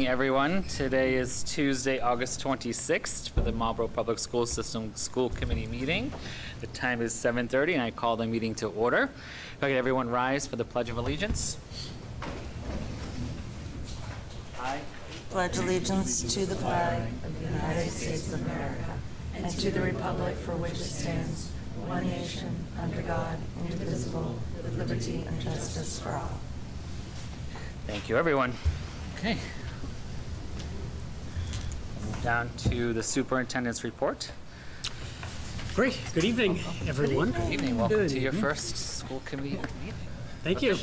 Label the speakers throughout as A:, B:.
A: Everyone, today is Tuesday, August 26th for the Marlborough Public School System School Committee meeting. The time is 7:30 and I call the meeting to order. If I could everyone rise for the Pledge of Allegiance. I
B: pledge allegiance to the flag of the United States of America and to the republic for which it stands, one nation, under God, indivisible, with liberty and justice for all.
A: Thank you, everyone. Okay. Down to the superintendent's report.
C: Great. Good evening, everyone.
A: Good evening. Welcome to your first school committee meeting.
C: Thank you.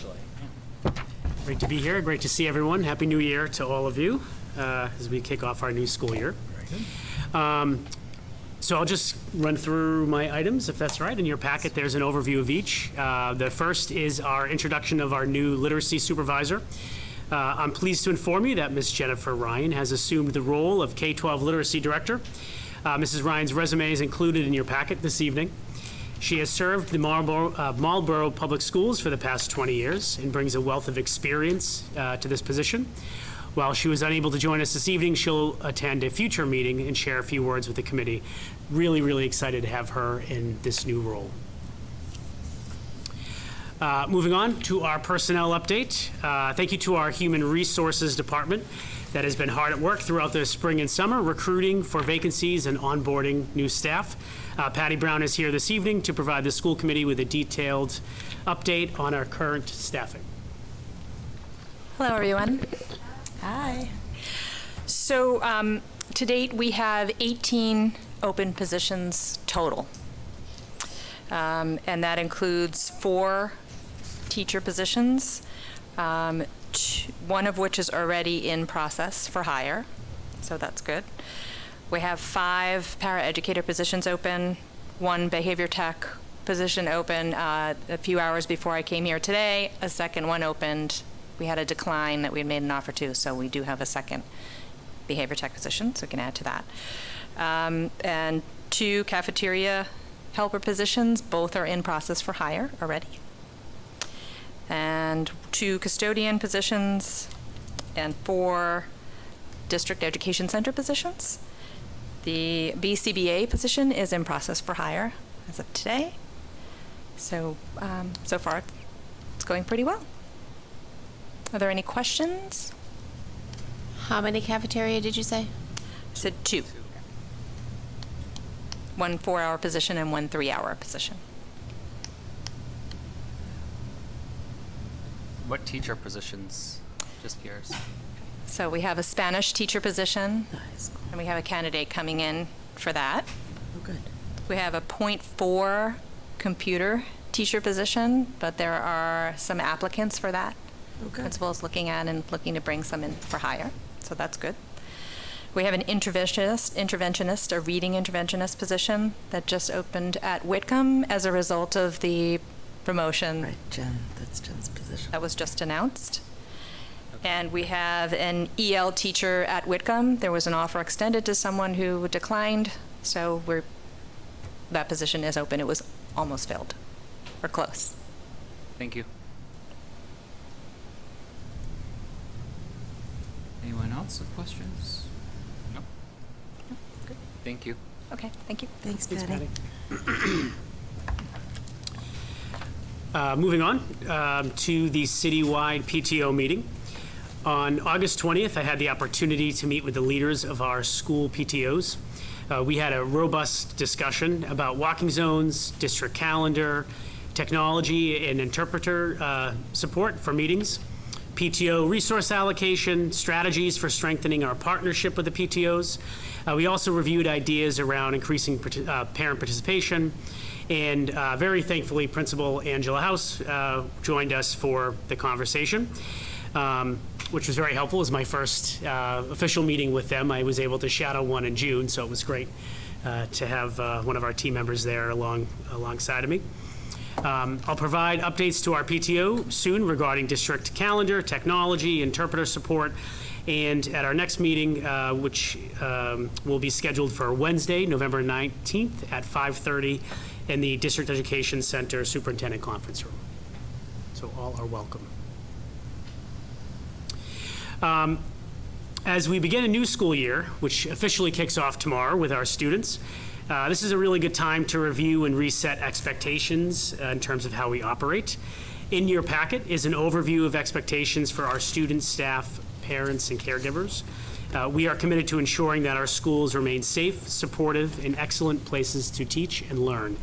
C: Great to be here. Great to see everyone. Happy New Year to all of you as we kick off our new school year. Very good. So I'll just run through my items, if that's right. In your packet, there's an overview of each. The first is our introduction of our new literacy supervisor. I'm pleased to inform you that Ms. Jennifer Ryan has assumed the role of K-12 Literacy Director. Mrs. Ryan's resume is included in your packet this evening. She has served the Marlborough Public Schools for the past 20 years and brings a wealth of experience to this position. While she was unable to join us this evening, she'll attend a future meeting and share a few words with the committee. Really, really excited to have her in this new role. Moving on to our personnel update. Thank you to our Human Resources Department that has been hard at work throughout the spring and summer, recruiting for vacancies and onboarding new staff. Patty Brown is here this evening to provide the school committee with a detailed update on our current staffing.
D: Hello, everyone.
B: Hi.
D: So to date, we have 18 open positions total. And that includes 4 teacher positions, one of which is already in process for hire, so that's good. We have 5 paraeducator positions open, 1 behavior tech position open. A few hours before I came here today, a second one opened. We had a decline that we had made an offer to, so we do have a second behavior tech position, so we can add to that. And 2 cafeteria helper positions, both are in process for hire already. And 2 custodian positions and 4 district education center positions. The BCBA position is in process for hire as of today. So, so far it's going pretty well. Are there any questions?
E: How many cafeteria did you say?
D: I said 2. 1 4-hour position and 1 3-hour position.
A: What teacher positions? Just curious.
D: So we have a Spanish teacher position, and we have a candidate coming in for that.
B: Oh, good.
D: We have a .4 computer teacher position, but there are some applicants for that.
B: Okay.
D: Principal is looking at and looking to bring some in for hire, so that's good. We have an interventionist, a reading interventionist position that just opened at Whitcomb as a result of the promotion.
B: Right, Jen, that's Jen's position.
D: That was just announced. And we have an EL teacher at Whitcomb. There was an offer extended to someone who declined, so that position is open. It was almost filled, or close.
A: Thank you. Anyone else with questions? No?
D: No? Good.
A: Thank you.
D: Okay, thank you.
B: Thanks,
C: Thanks,
B: Patty.
C: Moving on to the citywide PTO meeting. On August 20th, I had the opportunity to meet with the leaders of our school PTOs. We had a robust discussion about walking zones, district calendar, technology, and interpreter support for meetings, PTO resource allocation, strategies for strengthening our partnership with the PTOs. We also reviewed ideas around increasing parent participation, and very thankfully, Principal Angela House joined us for the conversation, which was very helpful. It was my first official meeting with them. I was able to shadow one in June, so it was great to have one of our team members there alongside of me. I'll provide updates to our PTO soon regarding district calendar, technology, interpreter support, and at our next meeting, which will be scheduled for Wednesday, November 19th at 5:30 in the District Education Center Superintendent Conference Room. So all are welcome. As we begin a new school year, which officially kicks off tomorrow with our students, this is a really good time to review and reset expectations in terms of how we operate. In your packet is an overview of expectations for our students, staff, parents, and caregivers. We are committed to ensuring that our schools remain safe, supportive, and excellent places to teach and learn.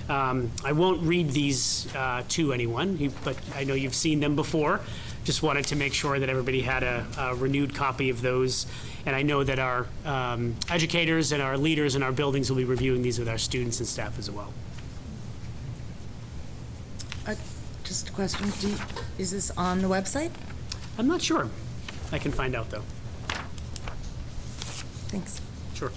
C: I won't read these to anyone, but I know you've seen them before. Just wanted to make sure that everybody had a renewed copy of those. And I know that our educators and our leaders in our buildings will be reviewing these with our students and staff as well.
B: Just a question, is this on the website?
C: I'm not sure. I can find out, though.
B: Thanks.
C: Sure.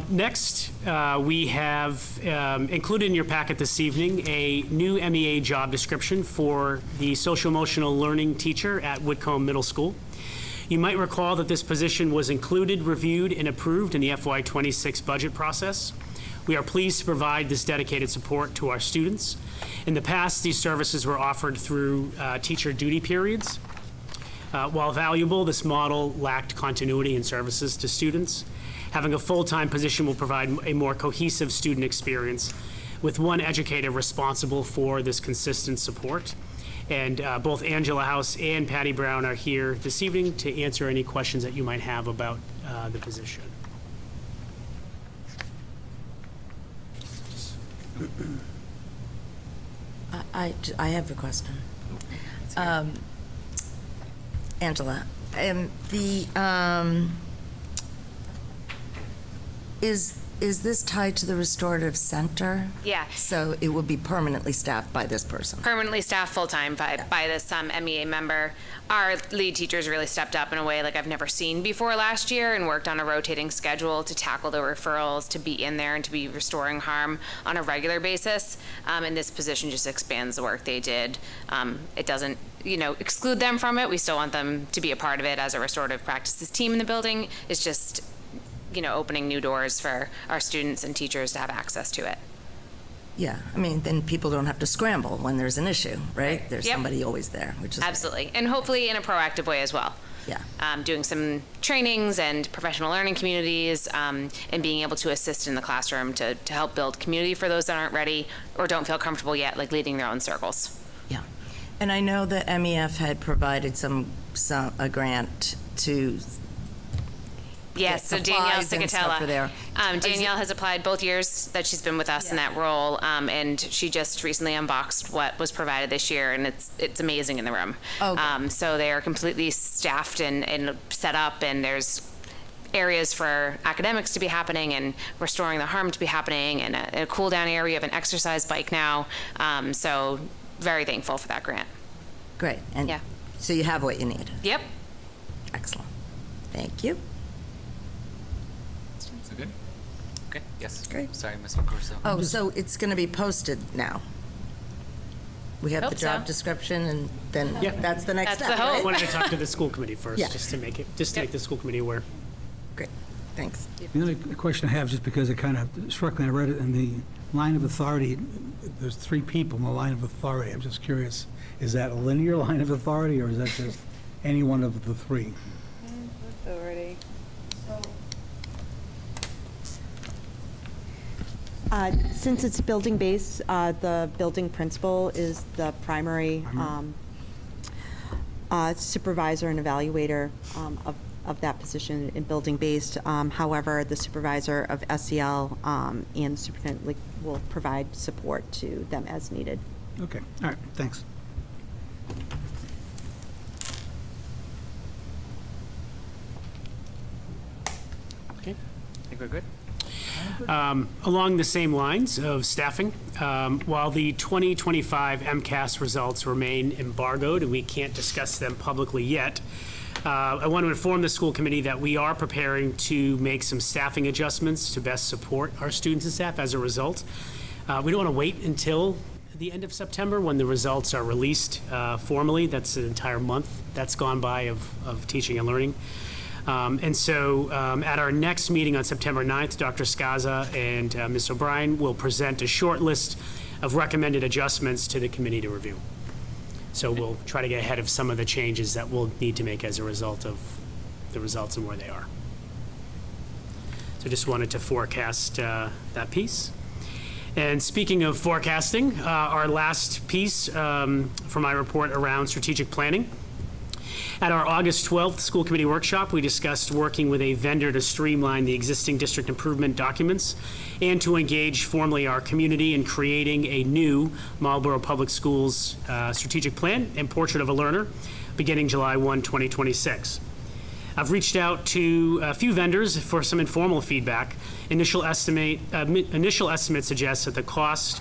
C: Next, we have included in your packet this evening a new MEA job description for the social-emotional learning teacher at Whitcomb Middle School. You might recall that this position was included, reviewed, and approved in the FY26 budget process. We are pleased to provide this dedicated support to our students. In the past, these services were offered through teacher duty periods. While valuable, this model lacked continuity in services to students. Having a full-time position will provide a more cohesive student experience with one educator responsible for this consistent support. And both Angela House and Patty Brown are here this evening to answer any questions that you might have about the position.
B: I have a question. Angela, is this tied to the restorative center?
F: Yeah.
B: So it will be permanently staffed by this person?
F: Permanently staffed full-time by this MEA member. Our lead teachers really stepped up in a way like I've never seen before last year and worked on a rotating schedule to tackle the referrals, to be in there and to be restoring harm on a regular basis. And this position just expands the work they did. It doesn't, exclude them from it. We still want them to be a part of it as a restorative practices team in the building. It's just opening new doors for our students and teachers to have access to it.
B: Yeah, then people don't have to scramble when there's an issue, right? There's
F: Yep.
B: somebody always there, which is
F: Absolutely. And hopefully in a proactive way as well.
B: Yeah.
F: Doing some trainings and professional learning communities and being able to assist in the classroom to help build community for those that aren't ready or don't feel comfortable yet, like leading their own circles.
B: Yeah. And I know that MEF had provided a grant to
F: Yes, so Danielle
B: supplies and stuff for there.
F: Danielle has applied both years that she's been with us in that role, and she just recently unboxed what was provided this year, and it's amazing in the room.
B: Okay.
F: So they are completely staffed and set up, and there's areas for academics to be happening and restoring the harm to be happening, and a cool down area. We have an exercise bike now, so very thankful for that grant.
B: Great. And
F: Yeah.
B: so you have what you need.
F: Yep.
B: Excellent. Thank you.
A: So good? Okay, yes.
B: Great.
A: Sorry, Mr. Corso.
B: Oh, so it's going to be posted now? We have the
F: Hope
B: job
F: so.
B: description, and then
C: Yeah.
B: that's the next
F: That's
B: step,
F: the hope.
C: I
B: right?
C: wanted to talk to the school committee first,
B: Yeah.
C: just to make the school committee aware.
B: Great, thanks.
G: The only question I have, just because it kind of struck me, I read it in the line of authority, there's 3 people in the line of authority. I'm just curious, is that a linear line of authority, or is that just any one of the 3?
F: Authority.
H: Since it's building-based, the building principal is the primary supervisor and evaluator of that position in building-based. However, the supervisor of SEL and the superintendent will provide support to them as needed.
G: Okay, all right, thanks.
C: Okay.
A: I think we're good?
C: Along the same lines of staffing, while the 2025 MCAS results remain embargoed and we can't discuss them publicly yet, I want to inform the school committee that we are preparing to make some staffing adjustments to best support our students and staff as a result. We don't want to wait until the end of September when the results are released formally. That's an entire month that's gone by of teaching and learning. And so at our next meeting on September 9th, Dr. Skaza and Ms. O'Brien will present a short list of recommended adjustments to the committee to review. So we'll try to get ahead of some of the changes that we'll need to make as a result of the results and where they are. So just wanted to forecast that piece. And speaking of forecasting, our last piece for my report around strategic planning. At our August 12th school committee workshop, we discussed working with a vendor to streamline the existing district improvement documents and to engage formally our community in creating a new Marlborough Public Schools strategic plan and portrait of a learner beginning July 1, 2026. I've reached out to a few vendors for some informal feedback. Initial estimate suggests that the cost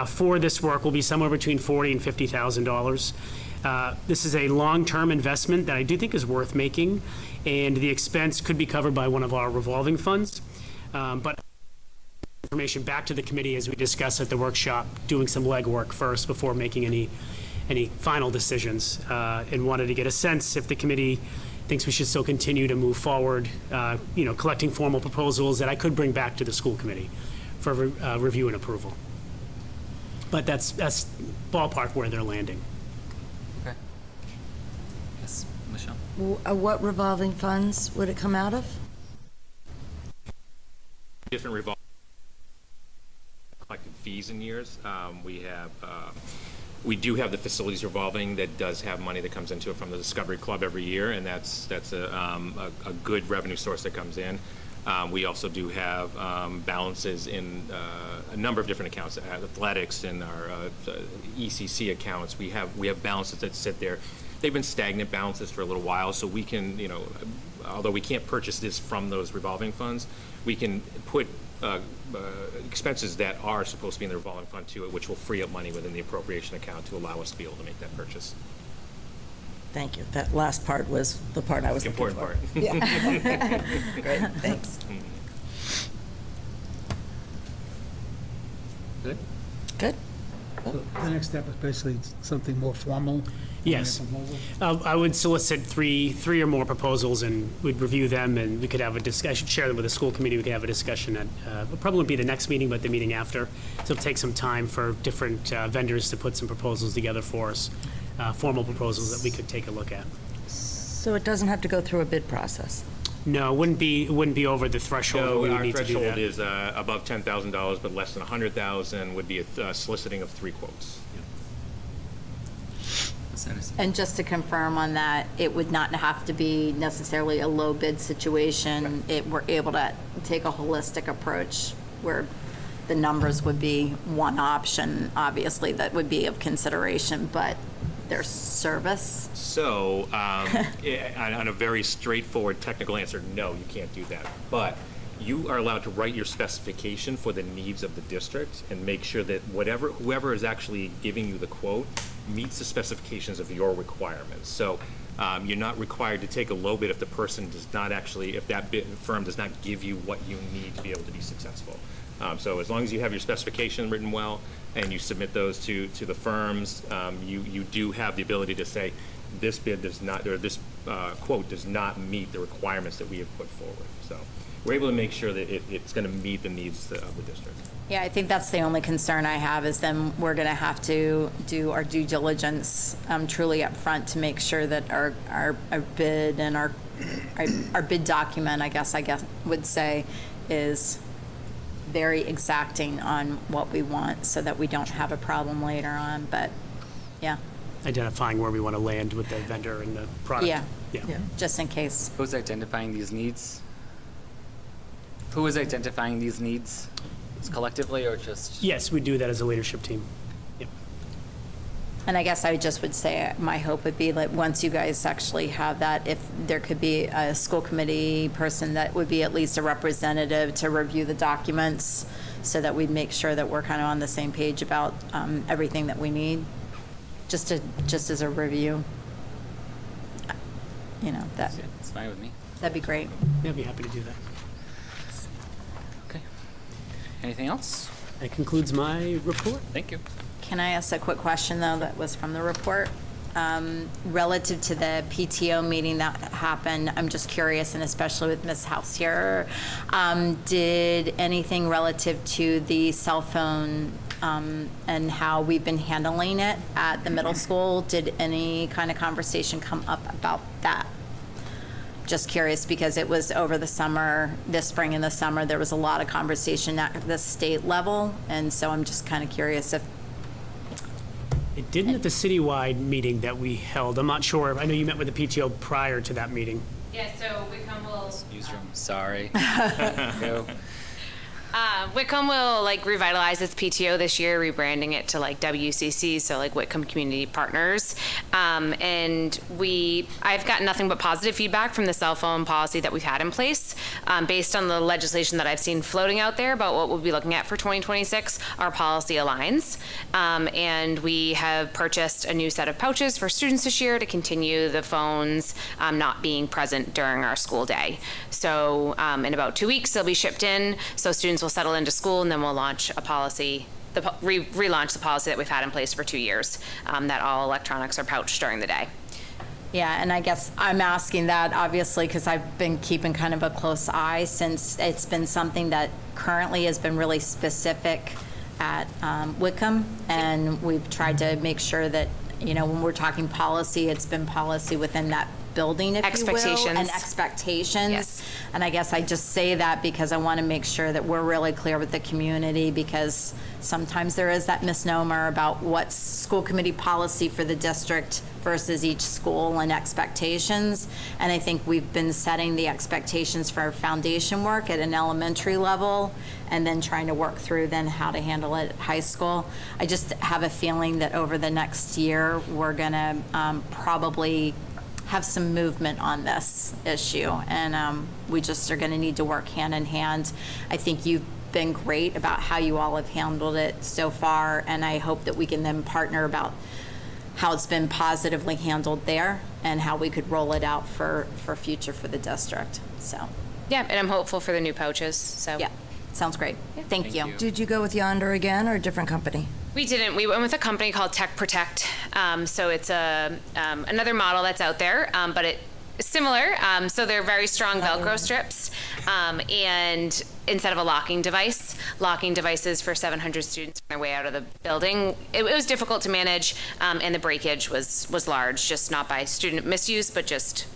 C: for this work will be somewhere between $40,000 and $50,000. This is a long-term investment that I do think is worth making, and the expense could be covered by one of our revolving funds. But information back to the committee as we discuss at the workshop, doing some legwork first before making any final decisions, and wanted to get a sense if the committee thinks we should still continue to move forward, collecting formal proposals that I could bring back to the school committee for review and approval. But that's ballpark where they're landing.
A: Okay. Yes, Michelle?
B: What revolving funds would it come out of?
I: Different revolving collected fees in years. We do have the facilities revolving that does have money that comes into it from the Discovery Club every year, and that's a good revenue source that comes in. We also do have balances in a number of different accounts, athletics and our ECC accounts. We have balances that sit there. They've been stagnant balances for a little while, so we can, although we can't purchase this from those revolving funds, we can put expenses that are supposed to be in the revolving fund to it, which will free up money within the appropriation account to allow us to be able to make that purchase.
B: Thank you. That last part was the part I was
I: The
B: looking
I: important
B: for.
I: part.
B: Yeah. Great, thanks.
A: Good?
B: Good.
G: So the next step is basically something more formal?
C: Yes. I would solicit three or more proposals, and we'd review them, and we could have a discussion, share them with the school committee. We could have a discussion at, it probably wouldn't be the next meeting, but the meeting after. So it'll take some time for different vendors to put some proposals together for us, formal proposals that we could take a look at.
B: So it doesn't have to go through a bid process?
C: No, it wouldn't be over the threshold.
I: No,
C: we would
I: our
C: need to do
I: threshold
C: that.
I: is above $10,000, but less than $100,000 would be a soliciting of 3 quotes.
H: And just to confirm on that, it would not have to be necessarily a low bid situation. We're able to take a holistic approach where the numbers would be one option, obviously, that would be of consideration, but their service.
I: So, on a very straightforward technical answer, no, you can't do that. But you are allowed to write your specification for the needs of the district and make sure that whoever is actually giving you the quote meets the specifications of your requirements. So you're not required to take a low bid if the person does not actually, if that firm does not give you what you need to be able to be successful. So as long as you have your specification written well and you submit those to the firms, you do have the ability to say, this bid does not, or this quote does not meet the requirements that we have put forward. So we're able to make sure that it's going to meet the needs of the district.
H: Yeah, I think that's the only concern I have, is then we're going to have to do our due diligence truly up front to make sure that our bid and our bid document, I guess would say, is very exacting on what we want so that we don't have a problem later on. But yeah.
C: Identifying where we want to land with the vendor and the product.
H: Yeah.
C: Yeah.
H: Just in case.
A: Who's identifying these needs? Who is identifying these needs? Is collectively or just?
C: Yes, we do that as a leadership team. Yep.
H: And I guess I just would say my hope would be that once you guys actually have that, if there could be a school committee person that would be at least a representative to review the documents so that we'd make sure that we're kind of on the same page about everything that we need, just as a review.
A: It's fine with me.
H: That'd be great.
C: Yeah, I'd be happy to do that.
A: Okay. Anything else?
C: That concludes my report.
A: Thank you.
H: Can I ask a quick question, though, that was from the report?
J: relative to the PTO meeting that happened, I'm just curious, and especially with Ms. House here, did anything relative to the cell phone and how we've been handling it at the middle school, did any kind of conversation come up about that? Just curious, because it was over the summer, this spring and the summer, there was a lot of conversation at the state level, and so I'm just kind of curious if.
C: It didn't at the citywide meeting that we held. I'm not sure. I know you met with the PTO prior to that meeting.
F: Yeah, so Whitcomb will.
A: Newsroom, sorry. Go.
F: Whitcomb will like revitalize its PTO this year, rebranding it to like WCC, so like Whitcomb Community Partners. And I've gotten nothing but positive feedback from the cell phone policy that we've had in place. Based on the legislation that I've seen floating out there about what we'll be looking at for 2026, our policy aligns. And we have purchased a new set of pouches for students this year to continue the phones not being present during our school day. So in about 2 weeks, they'll be shipped in, so students will settle into school, and then we'll launch a policy, relaunch the policy that we've had in place for 2 years, that all electronics are pouched during the day.
J: Yeah, and I guess I'm asking that obviously because I've been keeping kind of a close eye since it's been something that currently has been really specific at Whitcomb, and we've tried to make sure that, when we're talking policy, it's been policy within that building, if you will, and expectations.
F: Yes.
J: And I guess I just say that because I want to make sure that we're really clear with the community, because sometimes there is that misnomer about what's school committee policy for the district versus each school and expectations. And I think we've been setting the expectations for our foundation work at an elementary level and then trying to work through then how to handle it at high school. I just have a feeling that over the next year, we're going to probably have some movement on this issue, and we just are going to need to work hand in hand. I think you've been great about how you all have handled it so far, and I hope that we can then partner about how it's been positively handled there and how we could roll it out for future for the district. So
F: Yeah, and I'm hopeful for the new pouches, so.
J: yeah, sounds great. Thank you.
B: Did you go with Yonder again or a different company?
F: We didn't. We went with a company called Tech Protect. So it's another model that's out there, but it's similar. So they're very strong Velcro strips. And instead of a locking devices for 700 students on their way out of the building. It was difficult to manage, and the breakage was large, just not by student misuse, but just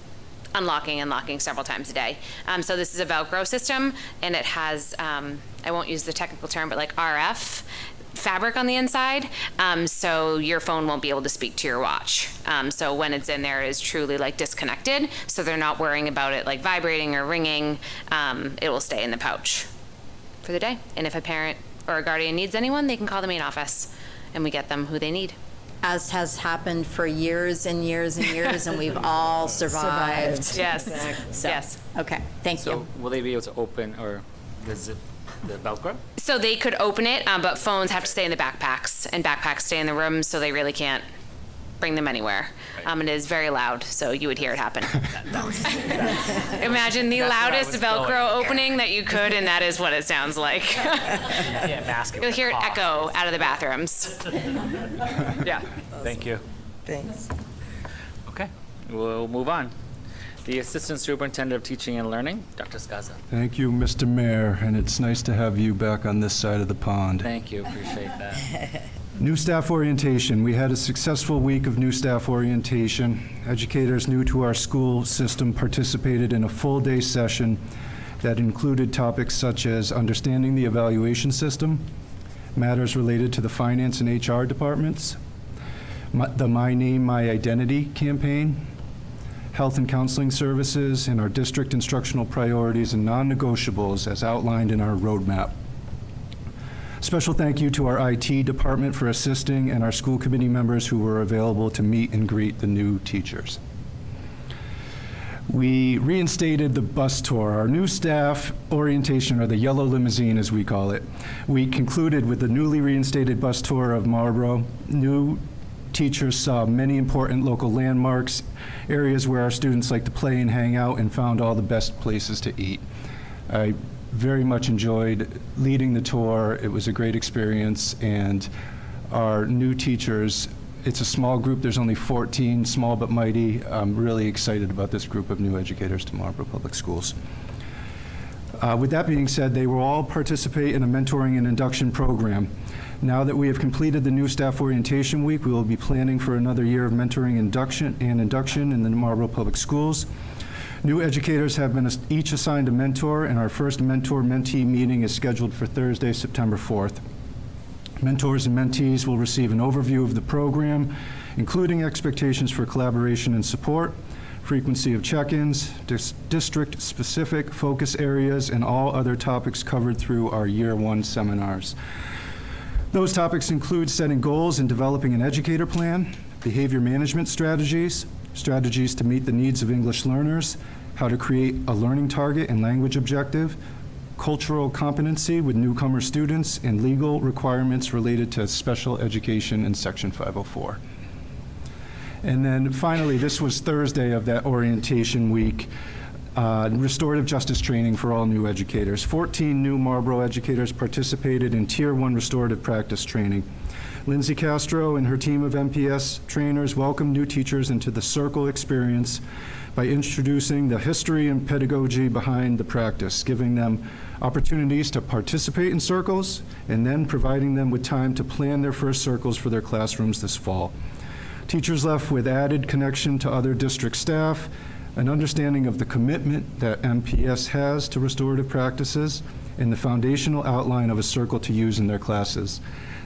F: unlocking and locking several times a day. So this is a Velcro system, and it has, I won't use the technical term, but like RF fabric on the inside, so your phone won't be able to speak to your watch. So when it's in there, it is truly like disconnected, so they're not worrying about it like vibrating or ringing. It will stay in the pouch for the day. And if a parent or a guardian needs anyone, they can call the main office, and we get them who they need.
J: As has happened for years and years and years, and we've all survived.
F: Yes.
J: So,
F: Yes.
J: Okay, thank
A: So
J: you.
A: will they be able to open or the zip, the Velcro?
F: So they could open it, but phones have to stay in the backpacks, and backpacks stay in the room, so they really can't bring them anywhere. It is very loud, so you would hear it happen. Imagine the loudest Velcro opening that you could, and that is what it sounds like.
A: Yeah, mask it.
F: You'll hear it echo out of the bathrooms.
A: Yeah, thank you.
B: Thanks.
A: Okay, we'll move on. The Assistant Superintendent of Teaching and Learning, Dr. Skaza.
K: Thank you, Mr. Mayor, and it's nice to have you back on this side of the pond.
A: Thank you, appreciate that.
K: New staff orientation. We had a successful week of new staff orientation. Educators new to our school system participated in a full-day session that included topics such as understanding the evaluation system, matters related to the finance and HR departments, the My Name, My Identity campaign, health and counseling services, and our district instructional priorities and non-negotiables as outlined in our roadmap. Special thank you to our IT department for assisting and our school committee members who were available to meet and greet the new teachers. We reinstated the bus tour, our new staff orientation, or the yellow limousine as we call it. We concluded with the newly reinstated bus tour of Marlboro. New teachers saw many important local landmarks, areas where our students like to play and hang out, and found all the best places to eat. I very much enjoyed leading the tour. It was a great experience, and our new teachers It's a small group. There's only 14, small but mighty. I'm really excited about this group of new educators to Marlborough Public Schools. With that being said, they will all participate in a mentoring and induction program. Now that we have completed the new staff orientation week, we will be planning for another year of mentoring induction in the Marlborough Public Schools. New educators have been each assigned a mentor, and our first mentor-mentee meeting is scheduled for Thursday, September 4th. Mentors and mentees will receive an overview of the program, including expectations for collaboration and support, frequency of check-ins, district-specific focus areas, and all other topics covered through our Year 1 seminars. Those topics include setting goals and developing an educator plan, behavior management strategies, strategies to meet the needs of English learners, how to create a learning target and language objective, cultural competency with newcomer students, and legal requirements related to special education in Section 504. And then finally, this was Thursday of that orientation week, restorative justice training for all new educators. 14 new Marlborough educators participated in Tier 1 restorative practice training. Lindsay Castro and her team of MPS trainers welcomed new teachers into the Circle experience by introducing the history and pedagogy behind the practice, giving them opportunities to participate in circles, and then providing them with time to plan their first circles for their classrooms this fall. Teachers left with added connection to other district staff, an understanding of the commitment that MPS has to restorative practices, and the foundational outline of a circle to use in their classes.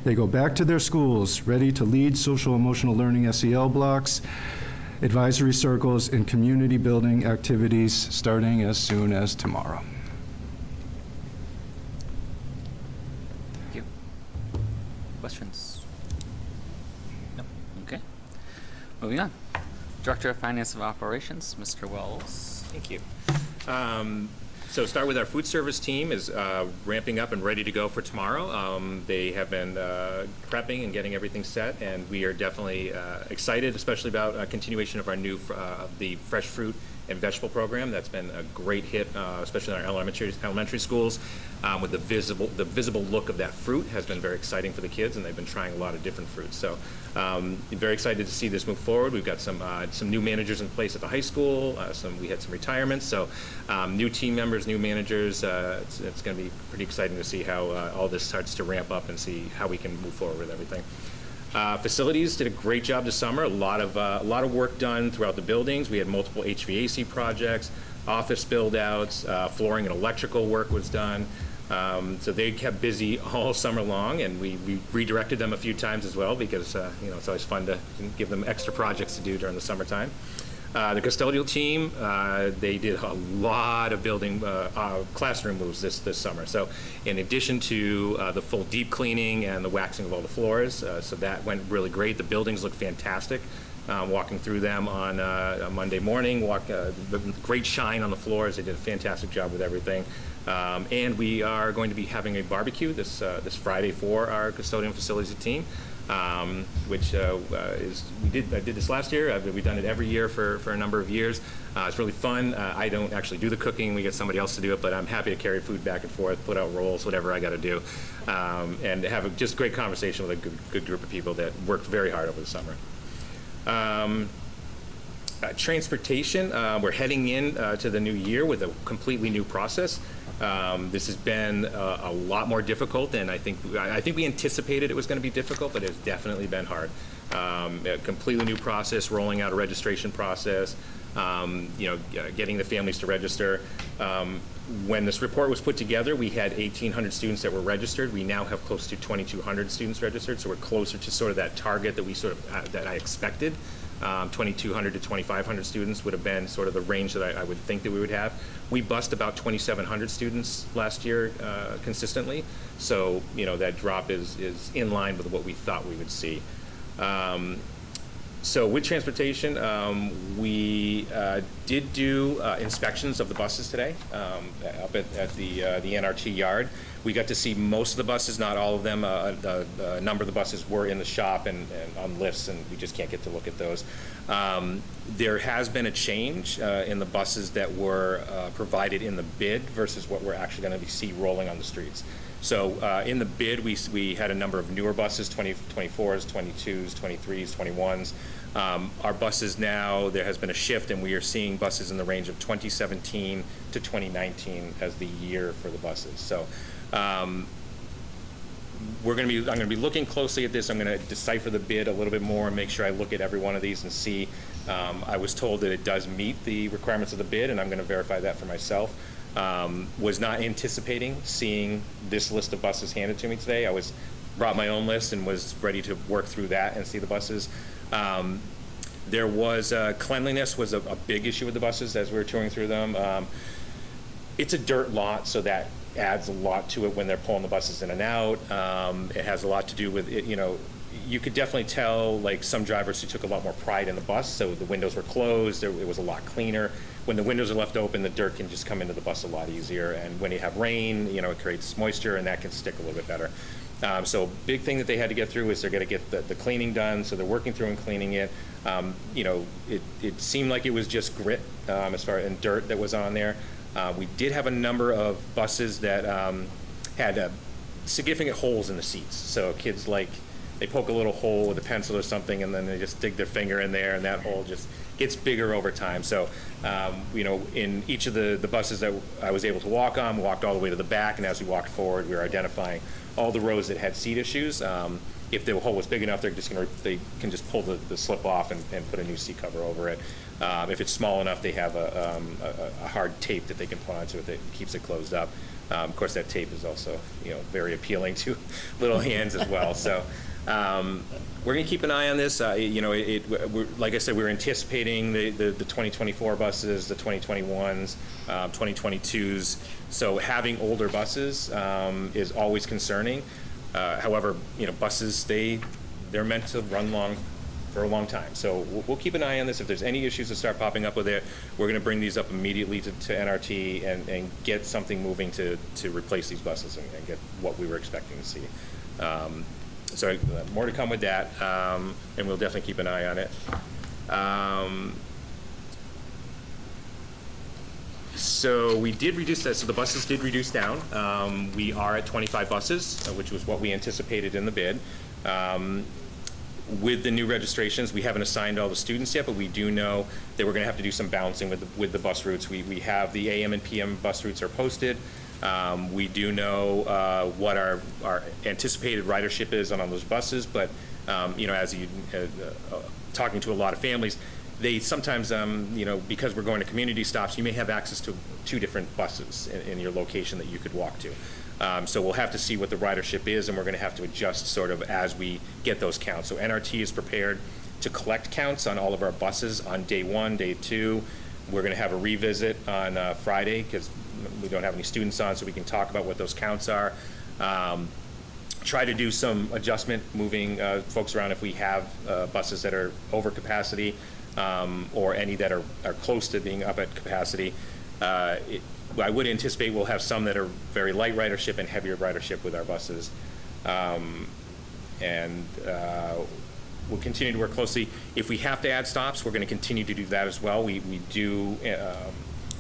K: They go back to their schools ready to lead social-emotional learning SEL blocks, advisory circles, and community building activities starting as soon as tomorrow.
A: Thank you. Questions? No? Okay. Moving on. Director of Finance and Operations, Mr. Wells.
I: Thank you. So start with our food service team is ramping up and ready to go for tomorrow. They have been prepping and getting everything set, and we are definitely excited, especially about a continuation of our new the fresh fruit and vegetable program. That's been a great hit, especially in our elementary schools. With the visible look of that fruit has been very exciting for the kids, and they've been trying a lot of different fruits. So very excited to see this move forward. We've got some new managers in place at the high school. We had some retirements, so new team members, new managers. It's going to be pretty exciting to see how all this starts to ramp up and see how we can move forward with everything. Facilities did a great job this summer. A lot of work done throughout the buildings. We had multiple HVAC projects, office build-outs, flooring and electrical work was done. So they kept busy all summer long, and we redirected them a few times as well because it's always fun to give them extra projects to do during the summertime. The custodial team, they did a lot of building classroom moves this summer. So in addition to the full deep cleaning and the waxing of all the floors, so that went really great. The buildings look fantastic. Walking through them on a Monday morning, great shine on the floors. They did a fantastic job with everything. And we are going to be having a barbecue this Friday for our custodial facilities team. Which I did this last year. We've done it every year for a number of years. It's really fun. I don't actually do the cooking. We get somebody else to do it, but I'm happy to carry food back and forth, put out rolls, whatever I got to do, and have a just great conversation with a good group of people that worked very hard over the summer. Transportation, we're heading in to the new year with a completely new process. This has been a lot more difficult than I think we anticipated it was going to be difficult, but it's definitely been hard. A completely new process, rolling out a registration process, getting the families to register. When this report was put together, we had 1,800 students that were registered. We now have close to 2,200 students registered, so we're closer to sort of that target that that I expected. 2,200 to 2,500 students would have been sort of the range that I would think that we would have. We bussed about 2,700 students last year consistently, so that drop is in line with what we thought we would see. So with transportation, we did do inspections of the buses today up at the NRT yard. we got to see most of the buses, not all of them. A number of the buses were in the shop and on lifts, and we just can't get to look at those. There has been a change in the buses that were provided in the bid versus what we're actually going to see rolling on the streets. So in the bid, we had a number of newer buses, 24s, 22s, 23s, 21s. Our buses now, there has been a shift, and we are seeing buses in the range of 2017 to 2019 as the year for the buses. So I'm going to be looking closely at this. I'm going to decipher the bid a little bit more and make sure I look at every one of these and see. I was told that it does meet the requirements of the bid, and I'm going to verify that for myself. Was not anticipating seeing this list of buses handed to me today. I brought my own list and was ready to work through that and see the buses. There was cleanliness was a big issue with the buses as we were touring through them. It's a dirt lot, so that adds a lot to it when they're pulling the buses in and out. It has a lot to do with it, you could definitely tell, like, some drivers who took a lot more pride in the bus, so the windows were closed, it was a lot cleaner. When the windows are left open, the dirt can just come into the bus a lot easier, and when you have rain, it creates moisture, and that can stick a little bit better. So big thing that they had to get through is they're going to get the cleaning done, so they're working through and cleaning it. It seemed like it was just grit and dirt that was on there. We did have a number of buses that had significant holes in the seats, so kids they poke a little hole with a pencil or something, and then they just dig their finger in there, and that hole just gets bigger over time. So, in each of the buses that I was able to walk on, we walked all the way to the back, and as we walked forward, we were identifying all the rows that had seat issues. If the hole was big enough, they can just pull the slip off and put a new seat cover over it. If it's small enough, they have a hard tape that they can put onto it that keeps it closed up. Of course, that tape is also very appealing to little hands as well. So. We're going to keep an eye on this. Like I said, we're anticipating the 2024 buses, the 2021s, 2022s. So having older buses is always concerning. However, buses, they're meant to run for a long time. So we'll keep an eye on this. If there's any issues that start popping up with it, we're going to bring these up immediately to NRT and get something moving to replace these buses and get what we were expecting to see. So more to come with that, and we'll definitely keep an eye on it. So we did reduce that. So the buses did reduce down. We are at 25 buses, which was what we anticipated in the bid. With the new registrations, we haven't assigned all the students yet, but we do know that we're going to have to do some balancing with the bus routes. We have the AM and PM bus routes are posted. We do know what our anticipated ridership is on those buses, but as you talking to a lot of families, they sometimes because we're going to community stops, you may have access to 2 different buses in your location that you could walk to. So we'll have to see what the ridership is, and we're going to have to adjust sort of as we get those counts. So NRT is prepared to collect counts on all of our buses on day 1, day 2. We're going to have a revisit on Friday because we don't have any students on, so we can talk about what those counts are. Try to do some adjustment, moving folks around if we have buses that are over capacity or any that are close to being up at capacity. I would anticipate we'll have some that are very light ridership and heavier ridership with our buses. We'll continue to work closely. If we have to add stops, we're going to continue to do that as well. We do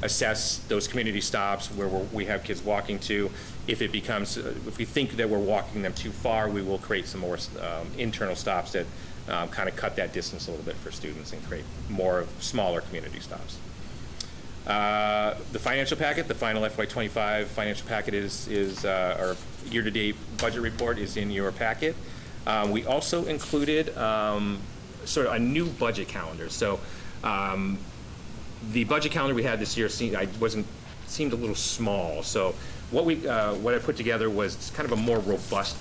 I: assess those community stops where we have kids walking to. If we think that we're walking them too far, we will create some more internal stops that kind of cut that distance a little bit for students and create more smaller community stops. The financial packet, the final FY25 financial packet is our year-to-date budget report is in your packet. We also included sort of a new budget calendar. So the budget calendar we had this year seemed a little small. So what I put together was kind of a more robust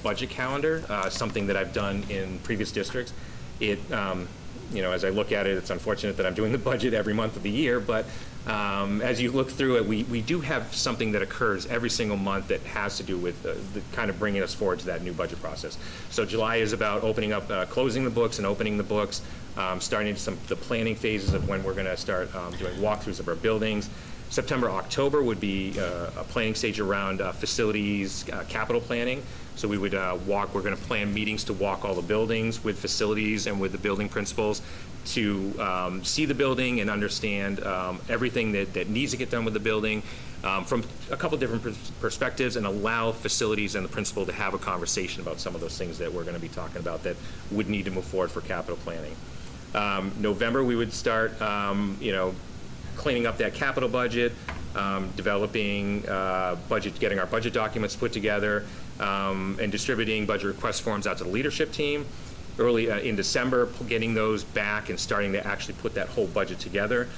I: budget calendar, something that I've done in previous districts. As I look at it, it's unfortunate that I'm doing the budget every month of the year, but as you look through it, we do have something that occurs every single month that has to do with the kind of bringing us forward to that new budget process. So July is about closing the books and opening the books, starting the planning phases of when we're going to start doing walkthroughs of our buildings. September, October would be a planning stage around facilities, capital planning. So we would we're going to plan meetings to walk all the buildings with facilities and with the building principals to see the building and understand everything that needs to get done with the building from a couple different perspectives, and allow facilities and the principal to have a conversation about some of those things that we're going to be talking about that would need to move forward for capital planning. November, we would start, cleaning up that capital budget, developing budget, getting our budget documents put together, and distributing budget request forms out to the leadership team. Early in December, getting those back and starting to actually put that whole budget together.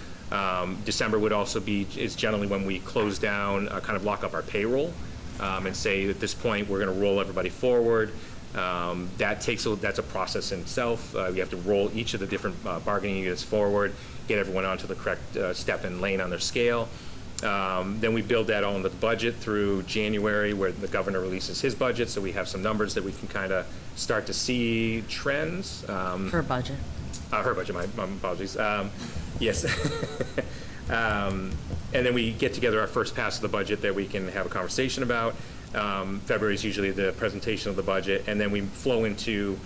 I: December would also is generally when we close down, kind of lock up our payroll, and say at this point we're going to roll everybody forward. That's a process in itself. We have to roll each of the different bargaining units forward, get everyone onto the correct step and lane on their scale. Then we build that all into the budget through January, where the governor releases his budget, so we have some numbers that we can kind of start to see trends.
J: Her budget.
I: Her budget, my apologies. Yes. And then we get together our first pass of the budget that we can have a conversation about. February is usually the presentation of the budget, and then we flow into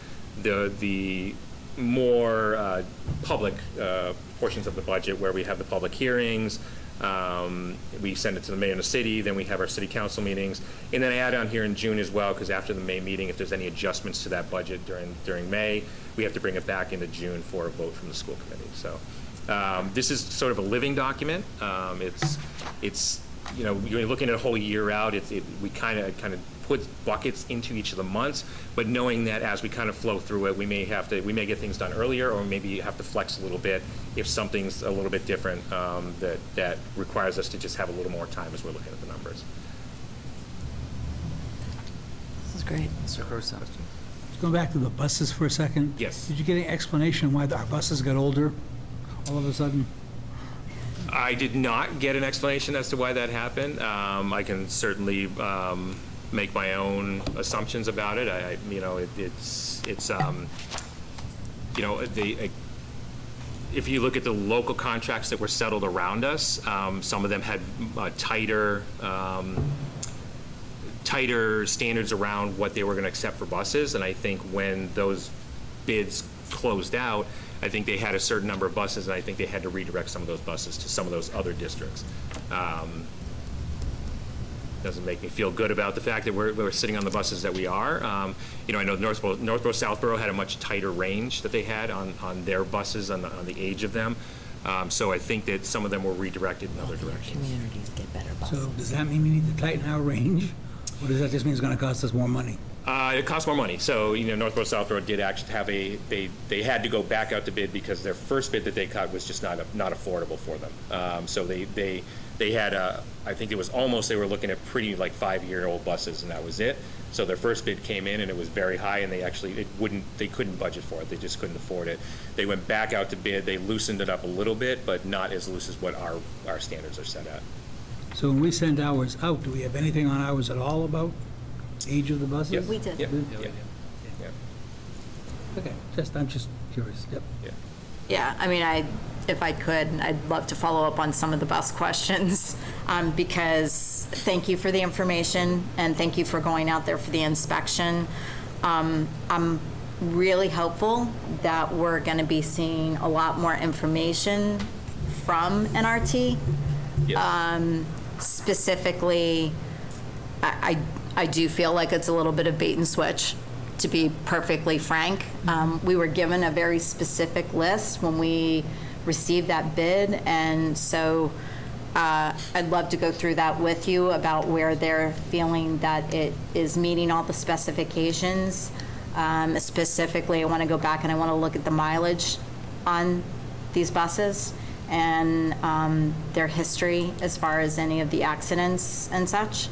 I: the more public portions of the budget, where we have the public hearings. We send it to the mayor and the city, then we have our city council meetings, and then I add on here in June as well, because after the May meeting, if there's any adjustments to that budget during May, we have to bring it back into June for a vote from the school committee. So this is sort of a living document. It's you're looking at a whole year out. We kind of put buckets into each of the months, but knowing that as we kind of flow through it, we may get things done earlier, or maybe have to flex a little bit if something's a little bit different that requires us to just have a little more time as we're looking at the numbers.
B: This is great.
A: Mr. Caruso.
G: Going back to the buses for a second.
I: Yes.
G: Did you get any explanation why our buses got older all of a sudden?
I: I did not get an explanation as to why that happened. I can certainly make my own assumptions about it. If you look at the local contracts that were settled around us, some of them had tighter standards around what they were going to accept for buses, and I think when those bids closed out, I think they had a certain number of buses, and I think they had to redirect some of those buses to some of those other districts. Doesn't make me feel good about the fact that we're sitting on the buses that we are. I know Northborough, Southborough had a much tighter range that they had on their buses, on the age of them. So I think that some of them were redirected in other directions.
B: Communities get better buses.
G: So does that mean we need to tighten our range? Or does that just mean it's going to cost us more money?
I: It costs more money. So, Northborough, Southborough did actually have they had to go back out to bid because their first bid that they cut was just not affordable for them. So they had I think it was almost, they were looking at pretty like 5-year-old buses, and that was it. So their first bid came in and it was very high, and they couldn't budget for it. They just couldn't afford it. They went back out to bid. They loosened it up a little bit, but not as loose as what our standards are set at.
G: So when we send ours out, do we have anything on ours at all about age of the buses?
I: Yep.
J: We did.
I: Yep.
G: Yeah. Okay, I'm just curious. Yep.
I: Yeah.
J: Yeah, I mean, if I could, I'd love to follow up on some of the bus questions, because thank you for the information, and thank you for going out there for the inspection. I'm really hopeful that we're going to be seeing a lot more information from NRT.
I: Yes.
J: Specifically, I do feel like it's a little bit of bait and switch, to be perfectly frank. We were given a very specific list when we received that bid, and so I'd love to go through that with you about where they're feeling that it is meeting all the specifications. Specifically, I want to go back and I want to look at the mileage on these buses and their history as far as any of the accidents and such.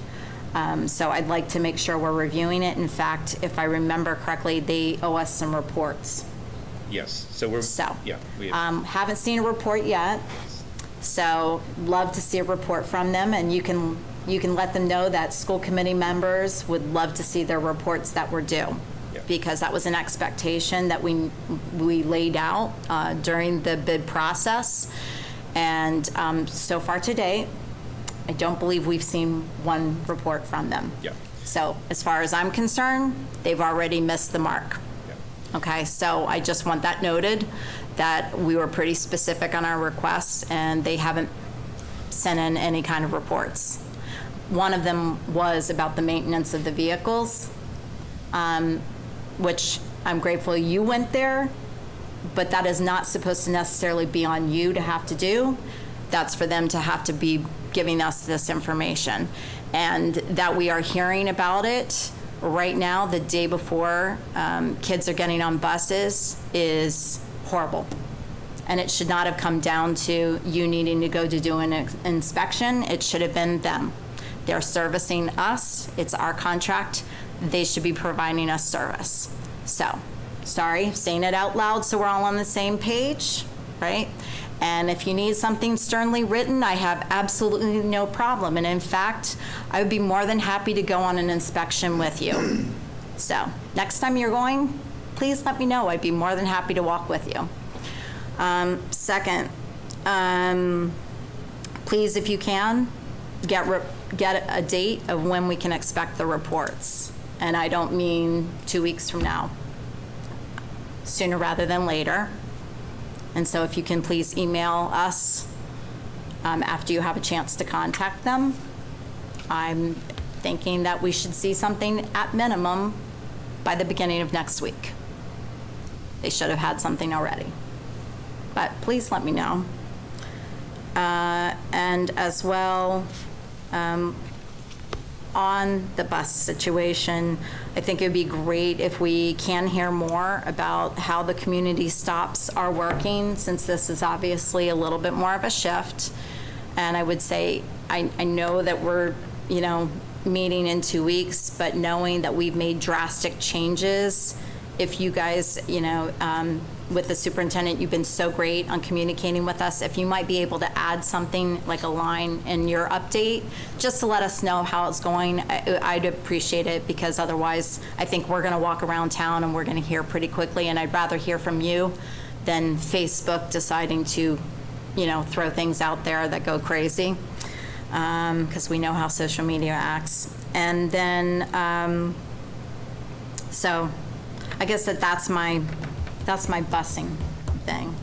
J: So I'd like to make sure we're reviewing it. In fact, if I remember correctly, they owe us some reports.
I: Yes. So we're.
J: So,
I: yeah.
J: Haven't seen a report yet. So love to see a report from them, and you can let them know that school committee members would love to see their reports that were due.
I: Yeah.
J: Because that was an expectation that we laid out during the bid process. And so far to date, I don't believe we've seen one report from them.
I: Yeah.
J: So as far as I'm concerned, they've already missed the mark. Okay, so I just want that noted, that we were pretty specific on our requests, and they haven't sent in any kind of reports. One of them was about the maintenance of the vehicles, which I'm grateful you went there, but that is not supposed to necessarily be on you to have to do. That's for them to have to be giving us this information. And that we are hearing about it right now, the day before kids are getting on buses, is horrible. And it should not have come down to you needing to go to do an inspection. It should have been them. They're servicing us. It's our contract. They should be providing us service. So, sorry, saying it out loud so we're all on the same page, right? And if you need something sternly written, I have absolutely no problem. And in fact, I would be more than happy to go on an inspection with you. So, next time you're going, please let me know. I'd be more than happy to walk with you. Second, please, if you can, get a date of when we can expect the reports. And I don't mean 2 weeks from now, sooner rather than later. And so if you can please email us after you have a chance to contact them. I'm thinking that we should see something at minimum by the beginning of next week. They should have had something already. But please let me know. And as well, on the bus situation, I think it would be great if we can hear more about how the community stops are working, since this is obviously a little bit more of a shift. And I would say, I know that we're, meeting in 2 weeks, but knowing that we've made drastic changes, if you guys, with the superintendent, you've been so great on communicating with us. If you might be able to add something like a line in your update, just to let us know how it's going, I'd appreciate it, because otherwise I think we're gonna walk around town and we're gonna hear pretty quickly, and I'd rather hear from you than Facebook deciding to, throw things out there that go crazy, because we know how social media acts. And then, so I guess that's my busing thing.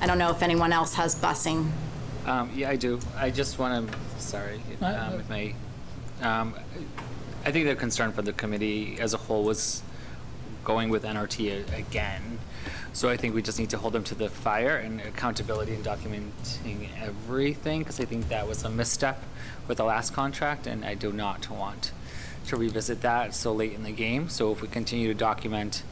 J: I don't know if anyone else has busing.
A: Yeah, I do. I just want to, I think the concern for the committee as a whole was going with NRT again. So I think we just need to hold them to the fire and accountability and documenting everything, because I think that was a misstep with the last contract, and I do not want to revisit that so late in the game. So if we continue to document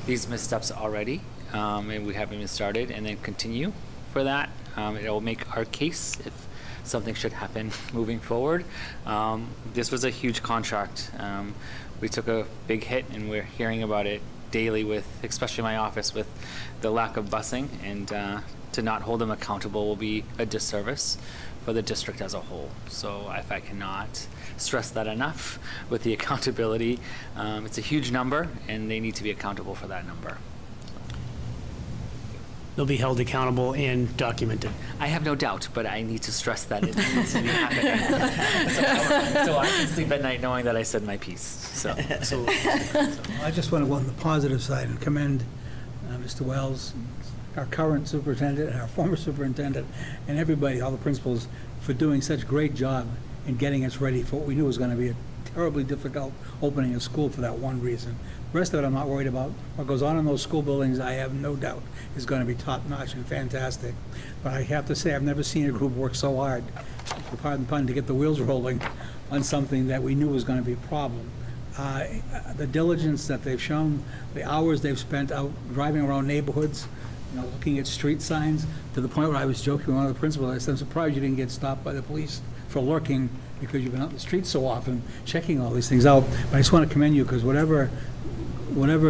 A: these missteps already, and we haven't even started, and then continue for that, it will make our case if something should happen moving forward. This was a huge contract. We took a big hit, and we're hearing about it daily with, especially my office, with the lack of busing, and to not hold them accountable will be a disservice for the district as a whole. So if I cannot stress that enough with the accountability, it's a huge number, and they need to be accountable for that number.
C: They'll be held accountable and documented.
A: I have no doubt, but I need to stress that it needs to be happening. so I can sleep at night knowing that I said my piece. So absolutely.
G: I just want to go on the positive side and commend Mr. Wells, our current superintendent, and our former superintendent, and everybody, all the principals, for doing such a great job in getting us ready for what we knew was going to be a terribly difficult opening of school for that one reason. The rest of it I'm not worried about. What goes on in those school buildings, I have no doubt, is going to be top-notch and fantastic. But I have to say, I've never seen a group work so hard, pardon the pun, to get the wheels rolling on something that we knew was going to be a problem. The diligence that they've shown, the hours they've spent out driving around neighborhoods, looking at street signs, to the point where I was joking with one of the principals. I said, I'm surprised you didn't get stopped by the police for lurking, because you've been out in the streets so often, checking all these things out. But I just want to commend you, because whatever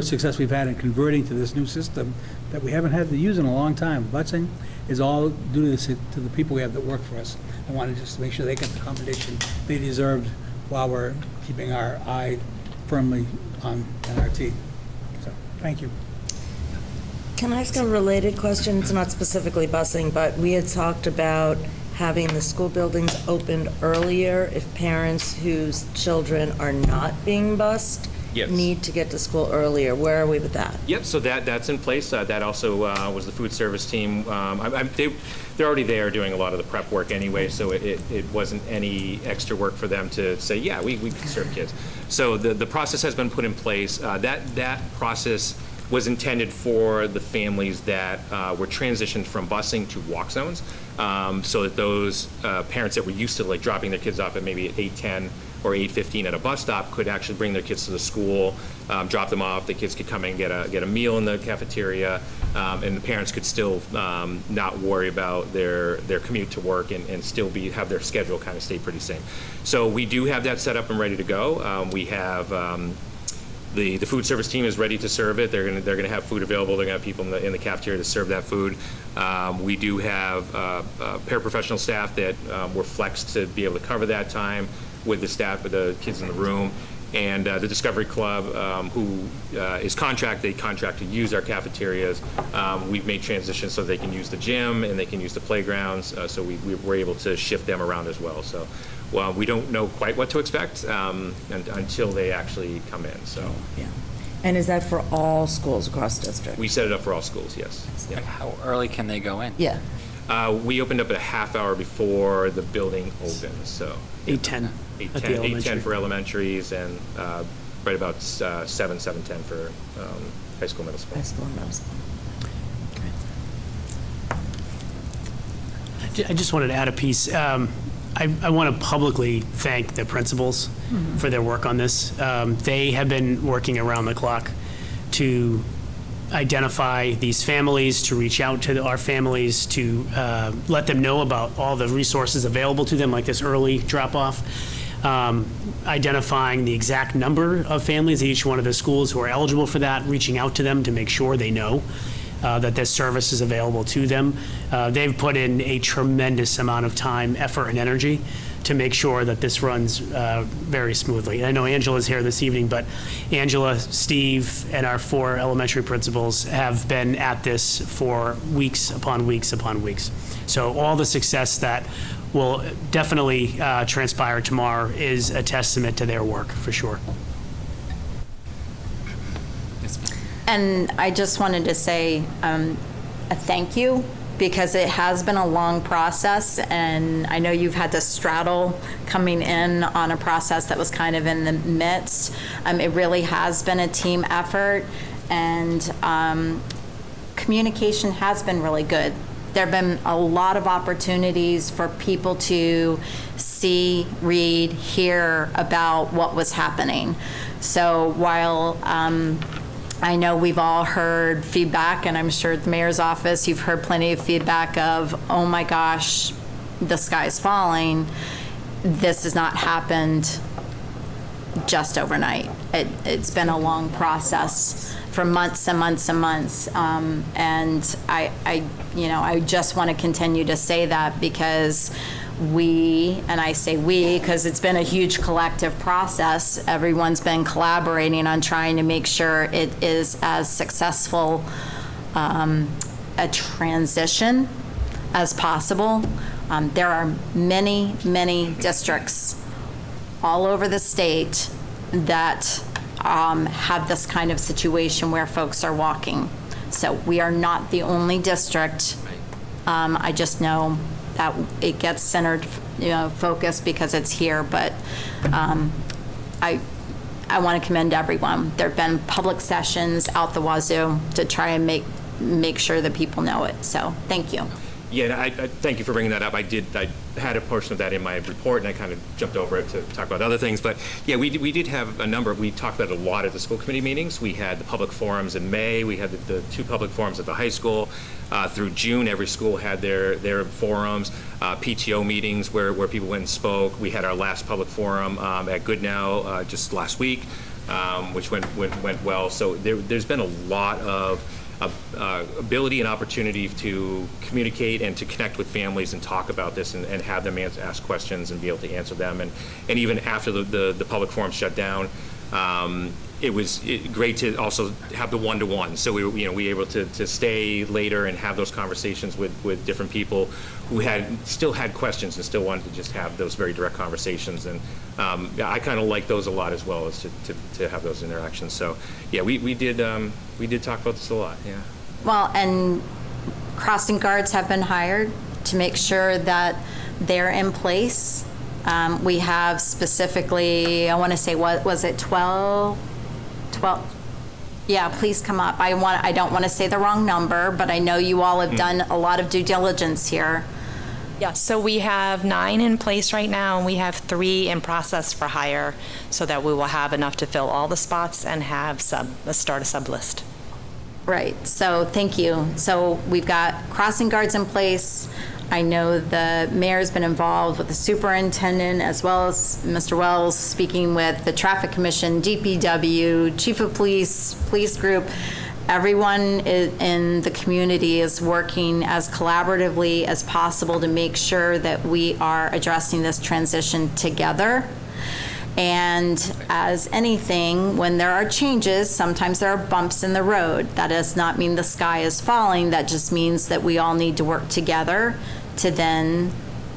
G: success we've had in converting to this new system that we haven't had to use in a long time, busing, is all due to the people we have that work for us. I want to just make sure they get the commendation they deserved while we're keeping our eye firmly on NRT. So, thank you.
B: Can I ask a related question? It's not specifically busing, but we had talked about having the school buildings opened earlier if parents whose children are not being bused
I: Yes.
B: need to get to school earlier. Where are we with that?
I: Yep, so that's in place. That also was the food service team. They're already there doing a lot of the prep work anyway, so it wasn't any extra work for them to say, yeah, we can serve kids. So the process has been put in place. That process was intended for the families that were transitioned from busing to walk zones, so that those parents that were used to like dropping their kids off at maybe at 8:10 or 8:15 at a bus stop could actually bring their kids to the school, drop them off. The kids could come and get a meal in the cafeteria, and the parents could still not worry about their commute to work and still have their schedule kind of stay pretty same. So we do have that set up and ready to go. We have the food service team is ready to serve it. They're gonna have food available. They're gonna have people in the cafeteria to serve that food. We do have paraprofessional staff that were flexed to be able to cover that time with the staff, with the kids in the room. And the Discovery Club, who is contract to use our cafeterias. We've made transitions so they can use the gym and they can use the playgrounds. So we were able to shift them around as well. So we don't know quite what to expect until they actually come in. So
B: Yeah. And is that for all schools across district?
I: we set it up for all schools, yes. Yeah.
A: How early can they go in?
B: Yeah.
I: We opened up a half hour before the building opened, so
C: 8:10 at the
I: 8:10
C: elementary.
I: for elementaries and right about 7:10 for high school, middle school.
B: High school and middle school.
C: I just wanted to add a piece. I want to publicly thank the principals for their work on this. They have been working around the clock to identify these families, to reach out to our families, to let them know about all the resources available to them, like this early drop-off, identifying the exact number of families at each one of the schools who are eligible for that, reaching out to them to make sure they know that this service is available to them. They've put in a tremendous amount of time, effort, and energy to make sure that this runs very smoothly. I know Angela's here this evening, but Angela, Steve, and our 4 elementary principals have been at this for weeks upon weeks upon weeks. So all the success that will definitely transpire tomorrow is a testament to their work, for sure.
J: And I just wanted to say a thank you, because it has been a long process, and I know you've had to straddle coming in on a process that was kind of in the midst. It really has been a team effort, and communication has been really good. There have been a lot of opportunities for people to see, read, hear about what was happening. So while I know we've all heard feedback, and I'm sure at the mayor's office, you've heard plenty of feedback of, oh my gosh, the sky's falling. This has not happened just overnight. It's been a long process for months and months and months. And I just want to continue to say that, because we, and I say we because it's been a huge collective process. Everyone's been collaborating on trying to make sure it is as successful a transition as possible. There are many, many districts all over the state that have this kind of situation where folks are walking. So we are not the only district. I just know that it gets centered, focused because it's here, but I want to commend everyone. There have been public sessions out the wazoo to try and make sure that people know it. So thank you.
I: Yeah, and I thank you for bringing that up. I had a portion of that in my report, and I kind of jumped over it to talk about other things. But yeah, we did have a number. We talked about it a lot at the school committee meetings. We had the public forums in May. We had the 2 public forums at the high school. Through June, every school had their forums, PTO meetings where people went and spoke. We had our last public forum at Goodnow just last week, which went well. So there's been a lot of ability and opportunity to communicate and to connect with families and talk about this and have them ask questions and be able to answer them. And even after the public forum shut down, it was great to also have the one-to-one. So we were able to stay later and have those conversations with different people who still had questions and still wanted to just have those very direct conversations. And I kind of like those a lot as well, as to have those interactions. So yeah, we did talk about this a lot. Yeah.
J: Well, and crossing guards have been hired to make sure that they're in place. We have specifically, I want to say, what was it, 12? Yeah, please come up. I don't want to say the wrong number, but I know you all have done a lot of due diligence here.
D: Yeah, so we have 9 in place right now, and we have 3 in process for hire, so that we will have enough to fill all the spots and have start a sub list.
J: Right, so thank you. So we've got crossing guards in place. I know the mayor's been involved with the superintendent, as well as Mr. Wells, speaking with the traffic commission, DPW, chief of police, police group. Everyone in the community is working as collaboratively as possible to make sure that we are addressing this transition together. And as anything, when there are changes, sometimes there are bumps in the road. That does not mean the sky is falling. That just means that we all need to work together to then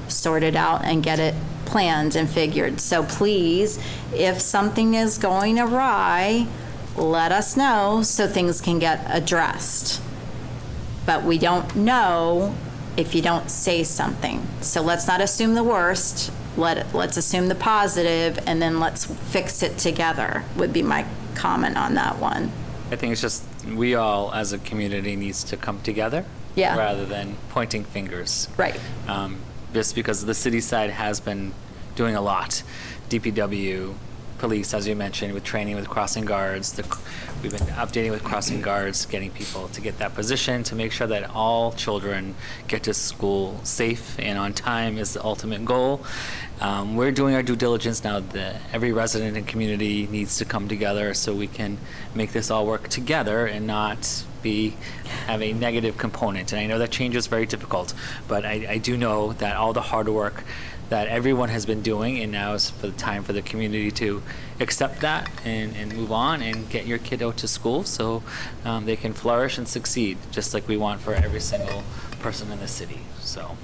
J: sort it out and get it planned and figured. So please, if something is going awry, let us know so things can get addressed. But we don't know if you don't say something. So let's not assume the worst. Let's assume the positive, and then let's fix it together, would be my comment on that one.
A: I think it's just we all as a community needs to come together rather than pointing fingers.
J: Right.
A: Just because the city side has been doing a lot. DPW, police, as you mentioned, with training with crossing guards. We've been updating with crossing guards, getting people to get that position to make sure that all children get to school safe and on time is the ultimate goal. We're doing our due diligence now that every resident and community needs to come together so we can make this all work together and not have a negative component. And I know that change is very difficult, but I do know that all the hard work that everyone has been doing, and now is for the time for the community to accept that and move on and get your kid out to school so they can flourish and succeed, just like we want for every single person in the city. So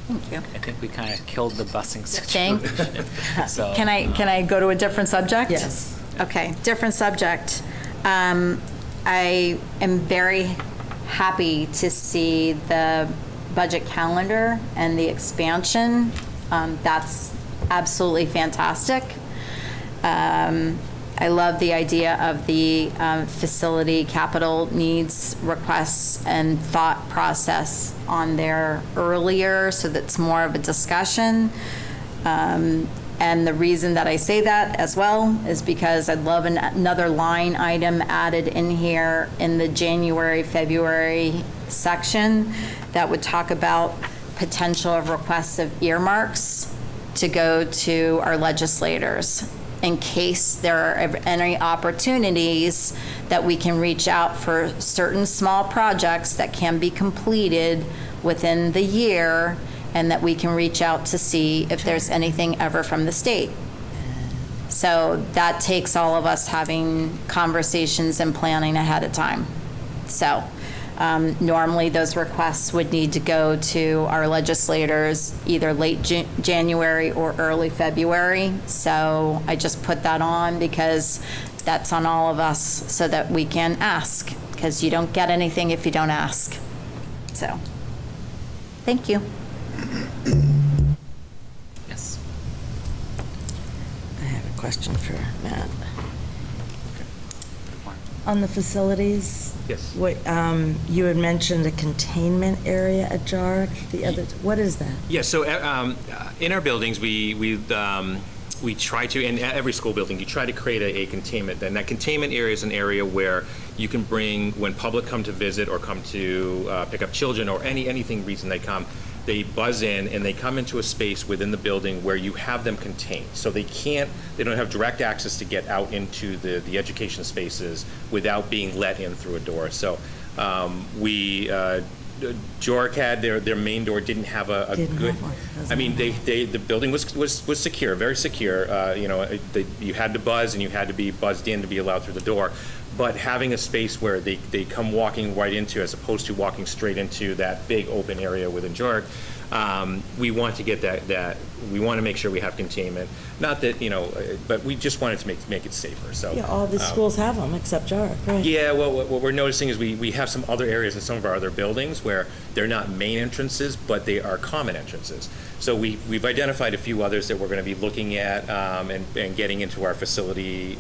J: thank you.
A: I think we kind of killed the busing situation. So,
J: Can I go to a different subject?
B: Yes.
J: Okay, different subject. I am very happy to see the budget calendar and the expansion. That's absolutely fantastic. I love the idea of the facility capital needs requests and thought process on there earlier, so that's more of a discussion. And the reason that I say that as well is because I'd love another line item added in here in the January, February section that would talk about potential of requests of earmarks to go to our legislators in case there are any opportunities that we can reach out for certain small projects that can be completed within the year, and that we can reach out to see if there's anything ever from the state. So that takes all of us having conversations and planning ahead of time. So normally those requests would need to go to our legislators either late January or early February. So I just put that on because that's on all of us so that we can ask, because you don't get anything if you don't ask. So, thank you.
A: yes.
B: I have a question for Matt. On the facilities?
I: Yes.
B: You had mentioned a containment area at JARC. What is that?
I: Yeah, so in our buildings, we try to, in every school building, you try to create a containment. And that containment area is an area where you can bring, when public come to visit or come to pick up children or anything reason they come, they buzz in and they come into a space within the building where you have them contained. So they don't have direct access to get out into the education spaces without being let in through a door. So we Jork had, their main door didn't have a
B: Didn't
I: good,
B: have one, doesn't
I: I mean,
B: have
I: the building was secure, very secure. You know, you had to buzz and you had to be buzzed in to be allowed through the door. But having a space where they come walking right into, as opposed to walking straight into that big open area within Jork, we want to get that, we want to make sure we have containment. Not that, you know, but we just wanted to make it safer, so.
B: Yeah, all the schools have them except Jarek, right?
I: Yeah, well, what we're noticing is we have some other areas in some of our other buildings where they're not main entrances, but they are common entrances. So we've identified a few others that we're going to be looking at and getting into our facility,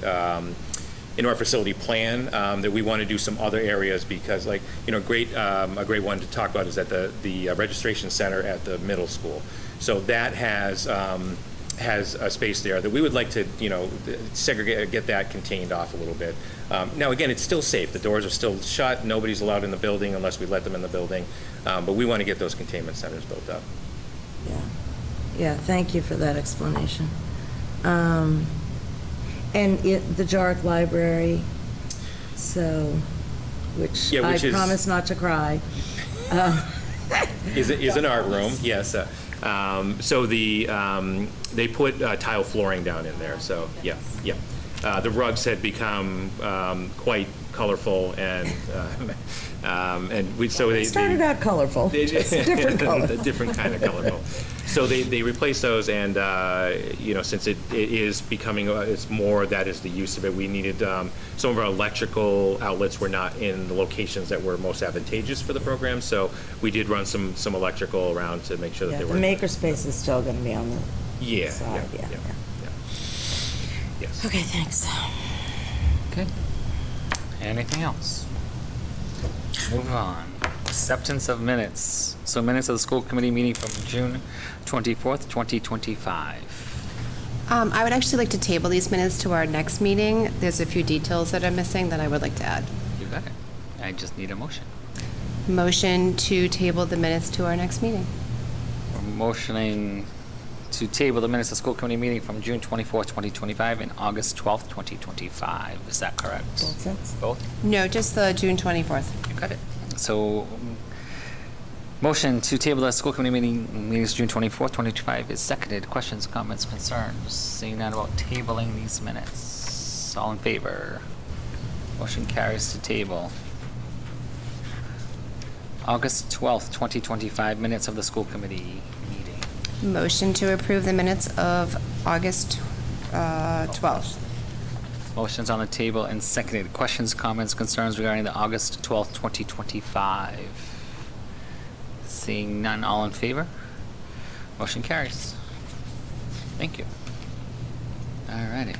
I: plan, that we want to do some other areas because, like, you know, a great one to talk about is at the registration center at the middle school. So that has a space there that we would like to, you know, segregate, get that contained off a little bit. Now, again, it's still safe. The doors are still shut. Nobody's allowed in the building unless we let them in the building. But we want to get those containment centers built up.
B: Yeah, thank you for that explanation. And the Jarek Library, so, which
I: Yeah,
B: I
I: which is-
B: promise not to cry.
I: Is an art room, yes. So they put tile flooring down in there, so, yeah. The rugs had become quite colorful and they
B: Started out colorful, just a different color.
I: a different kind of colorful. So they replaced those, and you know, since it is becoming, it's more, that is the use of it. We needed, some of our electrical outlets were not in the locations that were most advantageous for the program, so we did run some electrical around to make sure that
B: Yeah,
I: they
B: the
I: were.
B: makerspace is still going to be on the side, yeah.
I: Yes.
B: Okay, thanks.
A: Okay. Anything else? Move on. Acceptance of minutes. So minutes of the school committee meeting from June 24th, 2025.
E: I would actually like to table these minutes to our next meeting. There's a few details that are missing that I would like to add.
A: You got it. I just need a motion.
E: Motion to table the minutes to our next meeting.
A: We're motioning to table the minutes of school committee meeting from June 24th, 2025 and August 12th, 2025. Is that correct?
B: Both sets?
A: Both?
E: No, just the June 24th.
A: You got it. So, motion to table the school committee meetings June 24th, 2025 is seconded. Questions, comments, concerns? Seeing none about tabling these minutes. All in favor? Motion carries to table. August 12th, 2025 minutes of the school committee meeting.
E: Motion to approve the minutes of August 12th.
A: Motion's on the table and seconded. Questions, comments, concerns regarding the August 12th, 2025? Seeing none, all in favor? Motion carries. Thank you. All righty.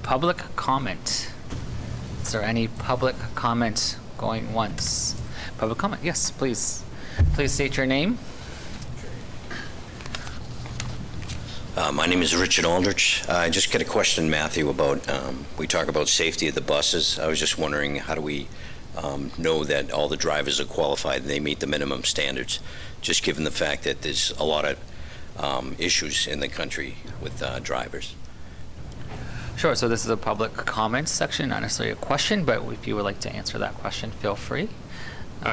A: Public comment. Is there any public comment going once? Public comment, yes, please. Please state your name.
L: My name is Richard Aldrich. I just got a question, Matthew, about, we talk about safety of the buses. I was just wondering, how do we know that all the drivers are qualified and they meet the minimum standards, just given the fact that there's a lot of issues in the country with drivers?
A: Sure, so this is a public comment section, not necessarily a question, but if you would like to answer that question, feel free.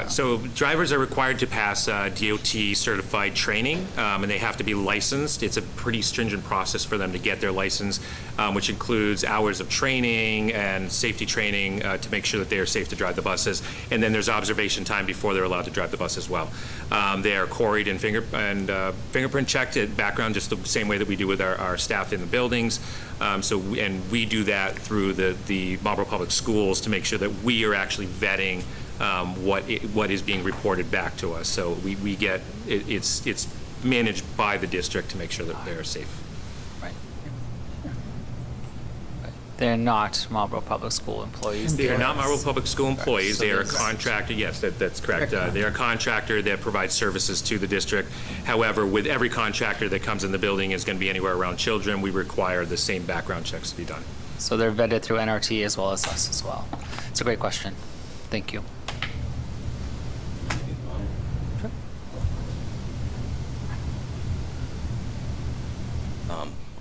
I: So drivers are required to pass DOT certified training, and they have to be licensed. It's a pretty stringent process for them to get their license, which includes hours of training and safety training to make sure that they are safe to drive the buses. And then there's observation time before they're allowed to drive the bus as well. They are quarried and fingerprint checked at background, just the same way that we do with our staff in the buildings. And we do that through the Marlborough Public Schools to make sure that we are actually vetting what is being reported back to us. So we get, it's managed by the district to make sure that they're safe.
A: Right. They're not Marlborough Public School employees.
I: They are not Marlborough Public School employees.
A: So
I: They are a
A: there's-
I: contractor, yes, that's correct. They are a contractor that provides services to the district. However, with every contractor that comes in the building is going to be anywhere around children, we require the same background checks to be done.
A: So they're vetted through NRT as well as us as well. It's a great question. Thank you.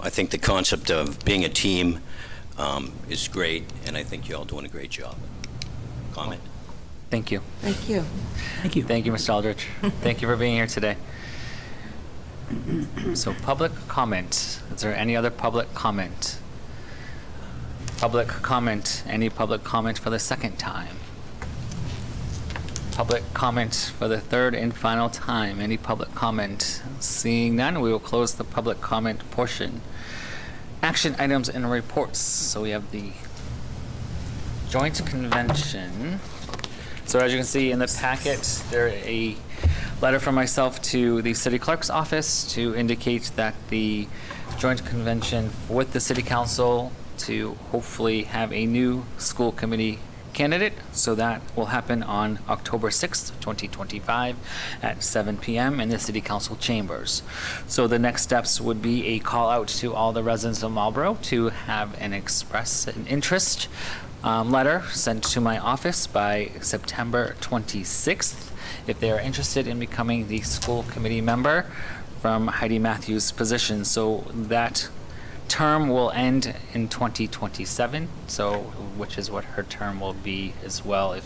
L: I think the concept of being a team is great, and I think you're all doing a great job. Comment?
A: Thank you.
B: Thank you.
G: Thank you.
A: Thank you, Mr. Aldrich. Thank you for being here today. So public comment. Is there any other public comment? Public comment. Any public comment for the second time? Public comment for the third and final time. Any public comment? Seeing none, we will close the public comment portion. Action items and reports. So we have the joint convention. So as you can see in the packet, there is a letter from myself to the city clerk's office to indicate that the joint convention with the city council to hopefully have a new school committee candidate. So that will happen on October 6th, 2025 at 7 p.m. in the city council chambers. So the next steps would be a call out to all the residents of Marlborough to have an express an interest letter sent to my office by September 26th if they are interested in becoming the school committee member from Heidi Matthews' position. So that term will end in 2027, so which is what her term will be as well, if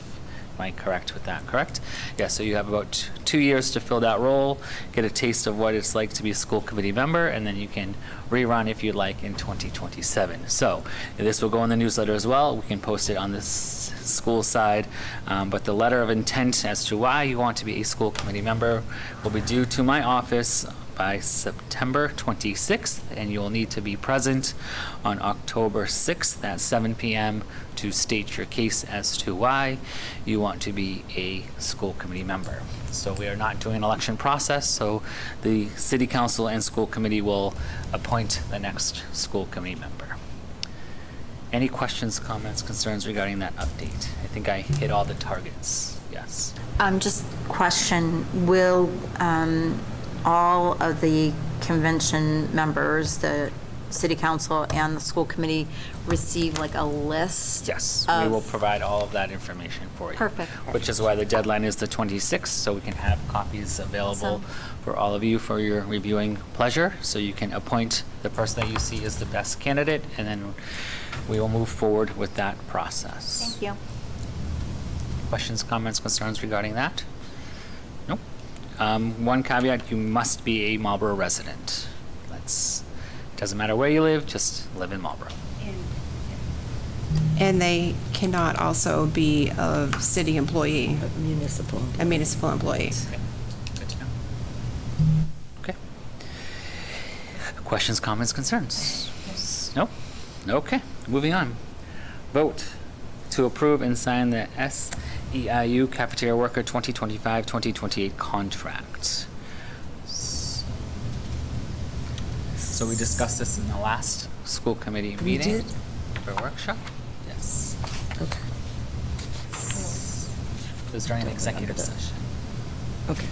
A: am I correct with that, correct? Yeah, so you have about 2 years to fill that role, get a taste of what it's like to be a school committee member, and then you can rerun if you'd like in 2027. So this will go in the newsletter as well. We can post it on this school side, but the letter of intent as to why you want to be a school committee member will be due to my office by September 26th, and you will need to be present on October 6th at 7 p.m. to state your case as to why you want to be a school committee member. So we are not doing an election process, so the city council and school committee will appoint the next school committee member. Any questions, comments, concerns regarding that update? I think I hit all the targets. Yes.
J: Just question, will all of the convention members, the city council and the school committee receive like a list?
A: Yes, we will provide all of that information for you.
J: Perfect.
A: Which is why the deadline is the 26th, so we can have copies available for all of you for your reviewing pleasure. So you can appoint the person that you see as the best candidate, and then we will move forward with that process.
J: Thank you.
A: Questions, comments, concerns regarding that? Nope. One caveat, you must be a Marlborough resident. Doesn't matter where you live, just live in Marlborough.
E: And they cannot also be a city employee,
B: Municipal.
E: a municipal employee.
A: Okay. Good to know. Okay. Questions, comments, concerns? Nope. Okay, moving on. Vote to approve and sign the SEIU Cafeteria Worker 2025-2028 contract. So we discussed this in the last school committee meeting.
B: did?
A: Or workshop? Yes.
B: Okay.
A: It was during an executive session.
B: Okay.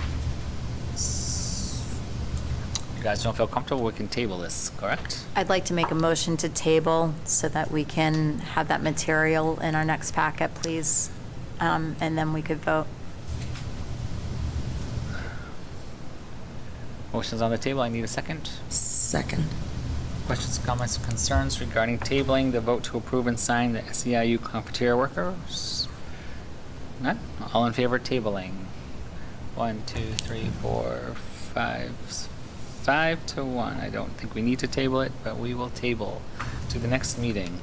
A: You guys don't feel comfortable, we can table this, correct?
J: I'd like to make a motion to table so that we can have that material in our next packet, please. And then we could vote.
A: Motion's on the table, I need a second.
B: Second.
A: Questions, comments, concerns regarding tabling the vote to approve and sign the SEIU cafeteria workers? None? All in favor of tabling? 1, 2, 3, 4, 5, 5 to 1. I don't think we need to table it, but we will table to the next meeting.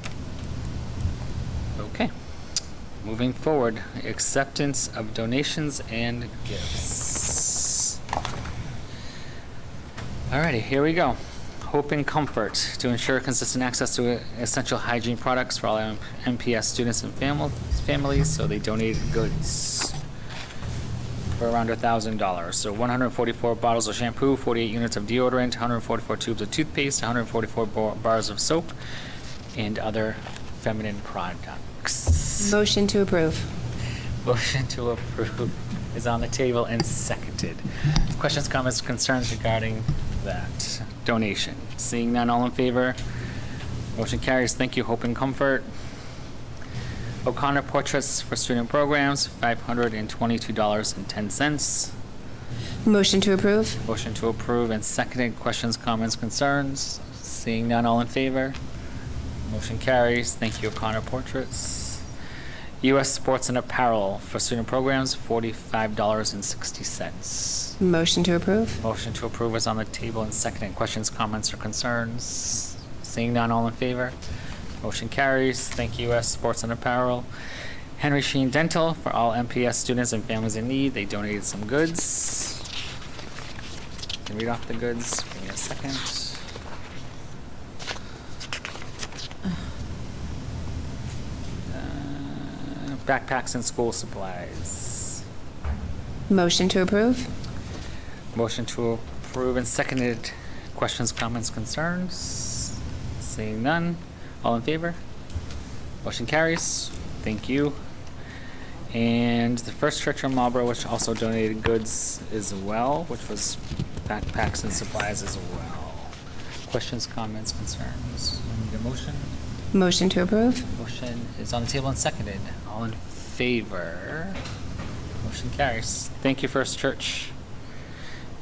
A: Okay. Moving forward, acceptance of donations and gifts. Alrighty, here we go. Hope and Comfort to ensure consistent access to essential hygiene products for all MPS students and families. So they donated goods for around $1,000. So 144 bottles of shampoo, 48 units of deodorant, 144 tubes of toothpaste, 144 bars of soap, and other feminine products.
E: Motion to approve.
A: Motion to approve is on the table and seconded. Questions, comments, concerns regarding that donation? Seeing none, all in favor? Motion carries. Thank you, Hope and Comfort. O'Connor Portraits for Student Programs, $522.10.
E: Motion to approve.
A: Motion to approve and seconded. Questions, comments, concerns? Seeing none, all in favor? Motion carries. Thank you, O'Connor Portraits. U.S. Sports and Apparel for student programs, $45.60.
E: Motion to approve?
A: Motion to approve is on the table and seconded. Questions, comments, or concerns? Seeing none, all in favor? Motion carries. Thank you, U.S. Sports and Apparel. Henry Sheen Dental for all MPS students and families in need. They donated some goods. Can you read off the goods? Give me a second. Backpacks and school supplies.
E: Motion to approve?
A: Motion to approve and seconded. Questions, comments, concerns? Seeing none. All in favor? Motion carries. Thank you. And the First Church of Marlborough, which also donated goods as well, which was backpacks and supplies as well. Questions, comments, concerns? Need a motion?
E: Motion to approve?
A: Motion is on the table and seconded. All in favor? Motion carries. Thank you, First Church.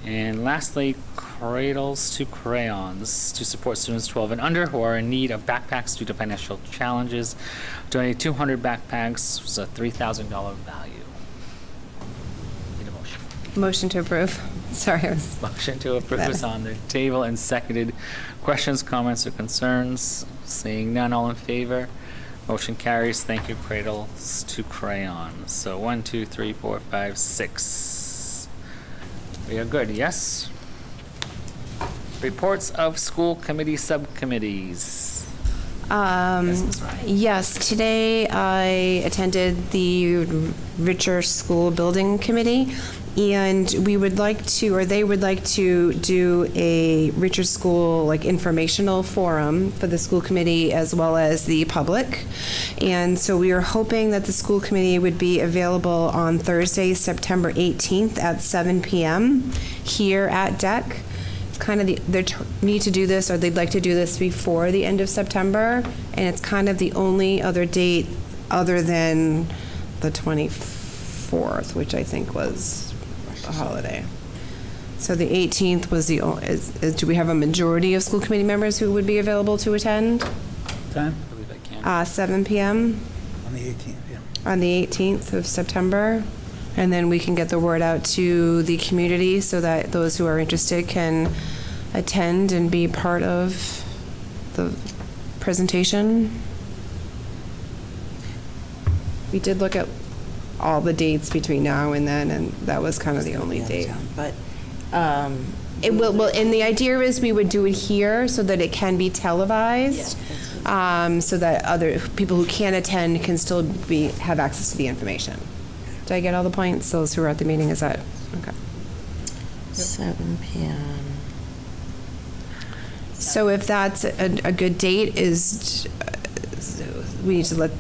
A: And lastly, Cradles to Crayons to support students 12 and under who are in need of backpacks due to financial challenges. Donated 200 backpacks, was a $3,000 value. Need a motion.
E: Motion to approve. Sorry, I was...
A: Motion to approve is on the table and seconded. Questions, comments, or concerns? Seeing none, all in favor? Motion carries. Thank you, Cradles to Crayons. So 1, 2, 3, 4, 5, 6. We are good, yes? Reports of school committee subcommittees. Yes, Ms. Ryan.
E: Yes, today I attended the Richer School Building Committee, and we would like to, or they would like to do a Richer School informational forum for the school committee as well as the public. And so we are hoping that the school committee would be available on Thursday, September 18th at 7 p.m. here at DEC. It's kind of they need to do this, or they'd like to do this before the end of September, and it's kind of the only other date other than the 24th, which I think was a holiday. So the 18th was the do we have a majority of school committee members who would be available to attend?
G: Time?
A: I believe I can.
E: 7 p.m.
G: On the 18th, yeah.
E: on the 18th of September. And then we can get the word out to the community so that those who are interested can attend and be part of the presentation. We did look at all the dates between now and then, and that was kind of the only date.
B: But
E: It will, well, and the idea is we would do it here so that it can be televised, so that other people who can't attend can still have access to the information. Did I get all the points? Those who were at the meeting, is that, okay.
B: 7 p.m.
E: So if that's a good date, we need to let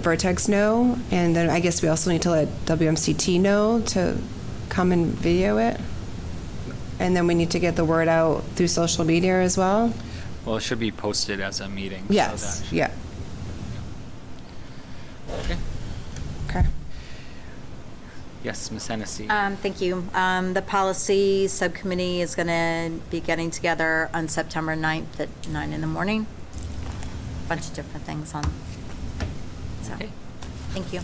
E: Vertex know, and then I guess we also need to let WMCT know to come and video it. And then we need to get the word out through social media as well?
A: Well, it should be posted as a meeting. so
E: Yes,
A: that-
E: yeah.
A: Okay.
E: Okay.
A: Yes, Ms. Hennessy.
J: Thank you. The policy subcommittee is going to be getting together on September 9th at 9 in the morning. Bunch of different things on. So,
A: Okay.
J: thank you.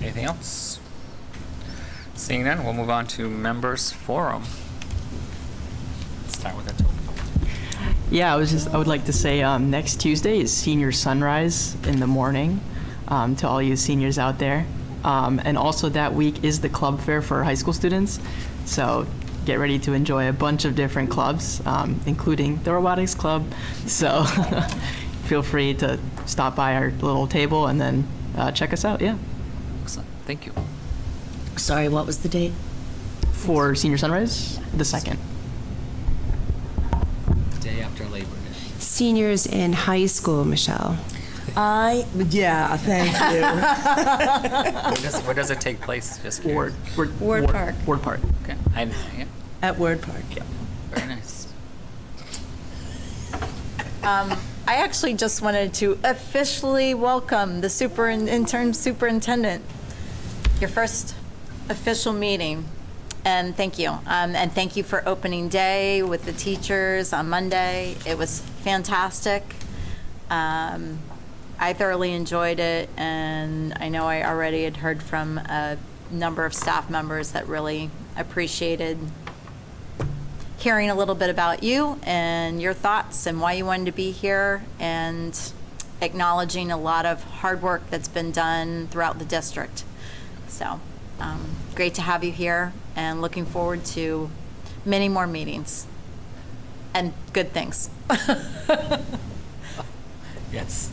A: Anything else? Seeing none, we'll move on to members forum. Let's start with Atoka.
M: Yeah, I would like to say next Tuesday is senior sunrise in the morning to all you seniors out there. And also that week is the club fair for high school students. So get ready to enjoy a bunch of different clubs, including the robotics club. So feel free to stop by our little table and then check us out, yeah.
A: Excellent, thank you.
B: Sorry, what was the date?
M: For senior sunrise, the 2nd.
A: The day after Labor Day.
E: Seniors in high school, Michelle.
B: Thank you.
A: Where does it take place? Just curious.
E: Ward Park.
M: Ward Park.
A: Okay, yeah,
B: At Ward Park, yeah.
A: very nice.
J: I actually just wanted to officially welcome the intern superintendent. Your first official meeting, and thank you. And thank you for opening day with the teachers on Monday. It was fantastic. I thoroughly enjoyed it, and I know I already had heard from a number of staff members that really appreciated hearing a little bit about you and your thoughts and why you wanted to be here, and acknowledging a lot of hard work that's been done throughout the district. So, great to have you here, and looking forward to many more meetings and good things.
A: Yes.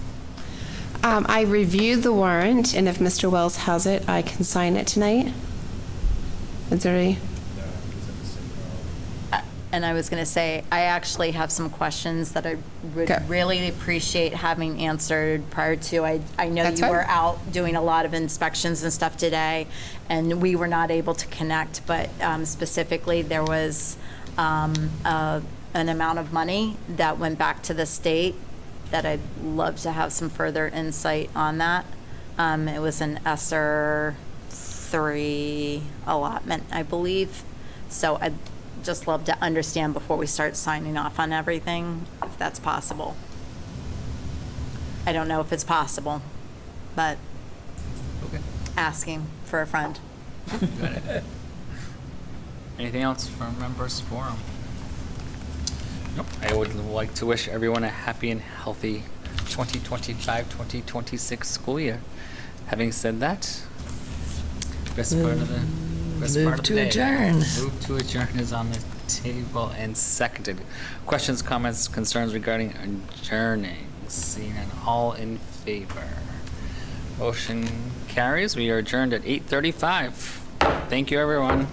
E: I reviewed the warrant, and if Mr. Wells has it, I can sign it tonight. Is there any?
J: And I was going to say, I actually have some questions that I would
E: Okay.
J: really appreciate having answered prior to. I know
E: That's
J: you
E: fine.
J: were out doing a lot of inspections and stuff today, and we were not able to connect, but specifically, there was an amount of money that went back to the state that I'd love to have some further insight on that. It was an ESSER 3 allotment, I believe. So I'd just love to understand before we start signing off on everything, if that's possible. I don't know if it's possible, but
A: Okay.
J: asking for a friend.
A: Got it. Anything else from members forum? Nope. I would like to wish everyone a happy and healthy 2025-2026 school year. Having said that, best part of the
B: Move to
A: day.
B: adjourn.
A: Move to adjourn is on the table and seconded. Questions, comments, concerns regarding adjourning? Seeing none, all in favor. Motion carries. We are adjourned at 8:35. Thank you, everyone.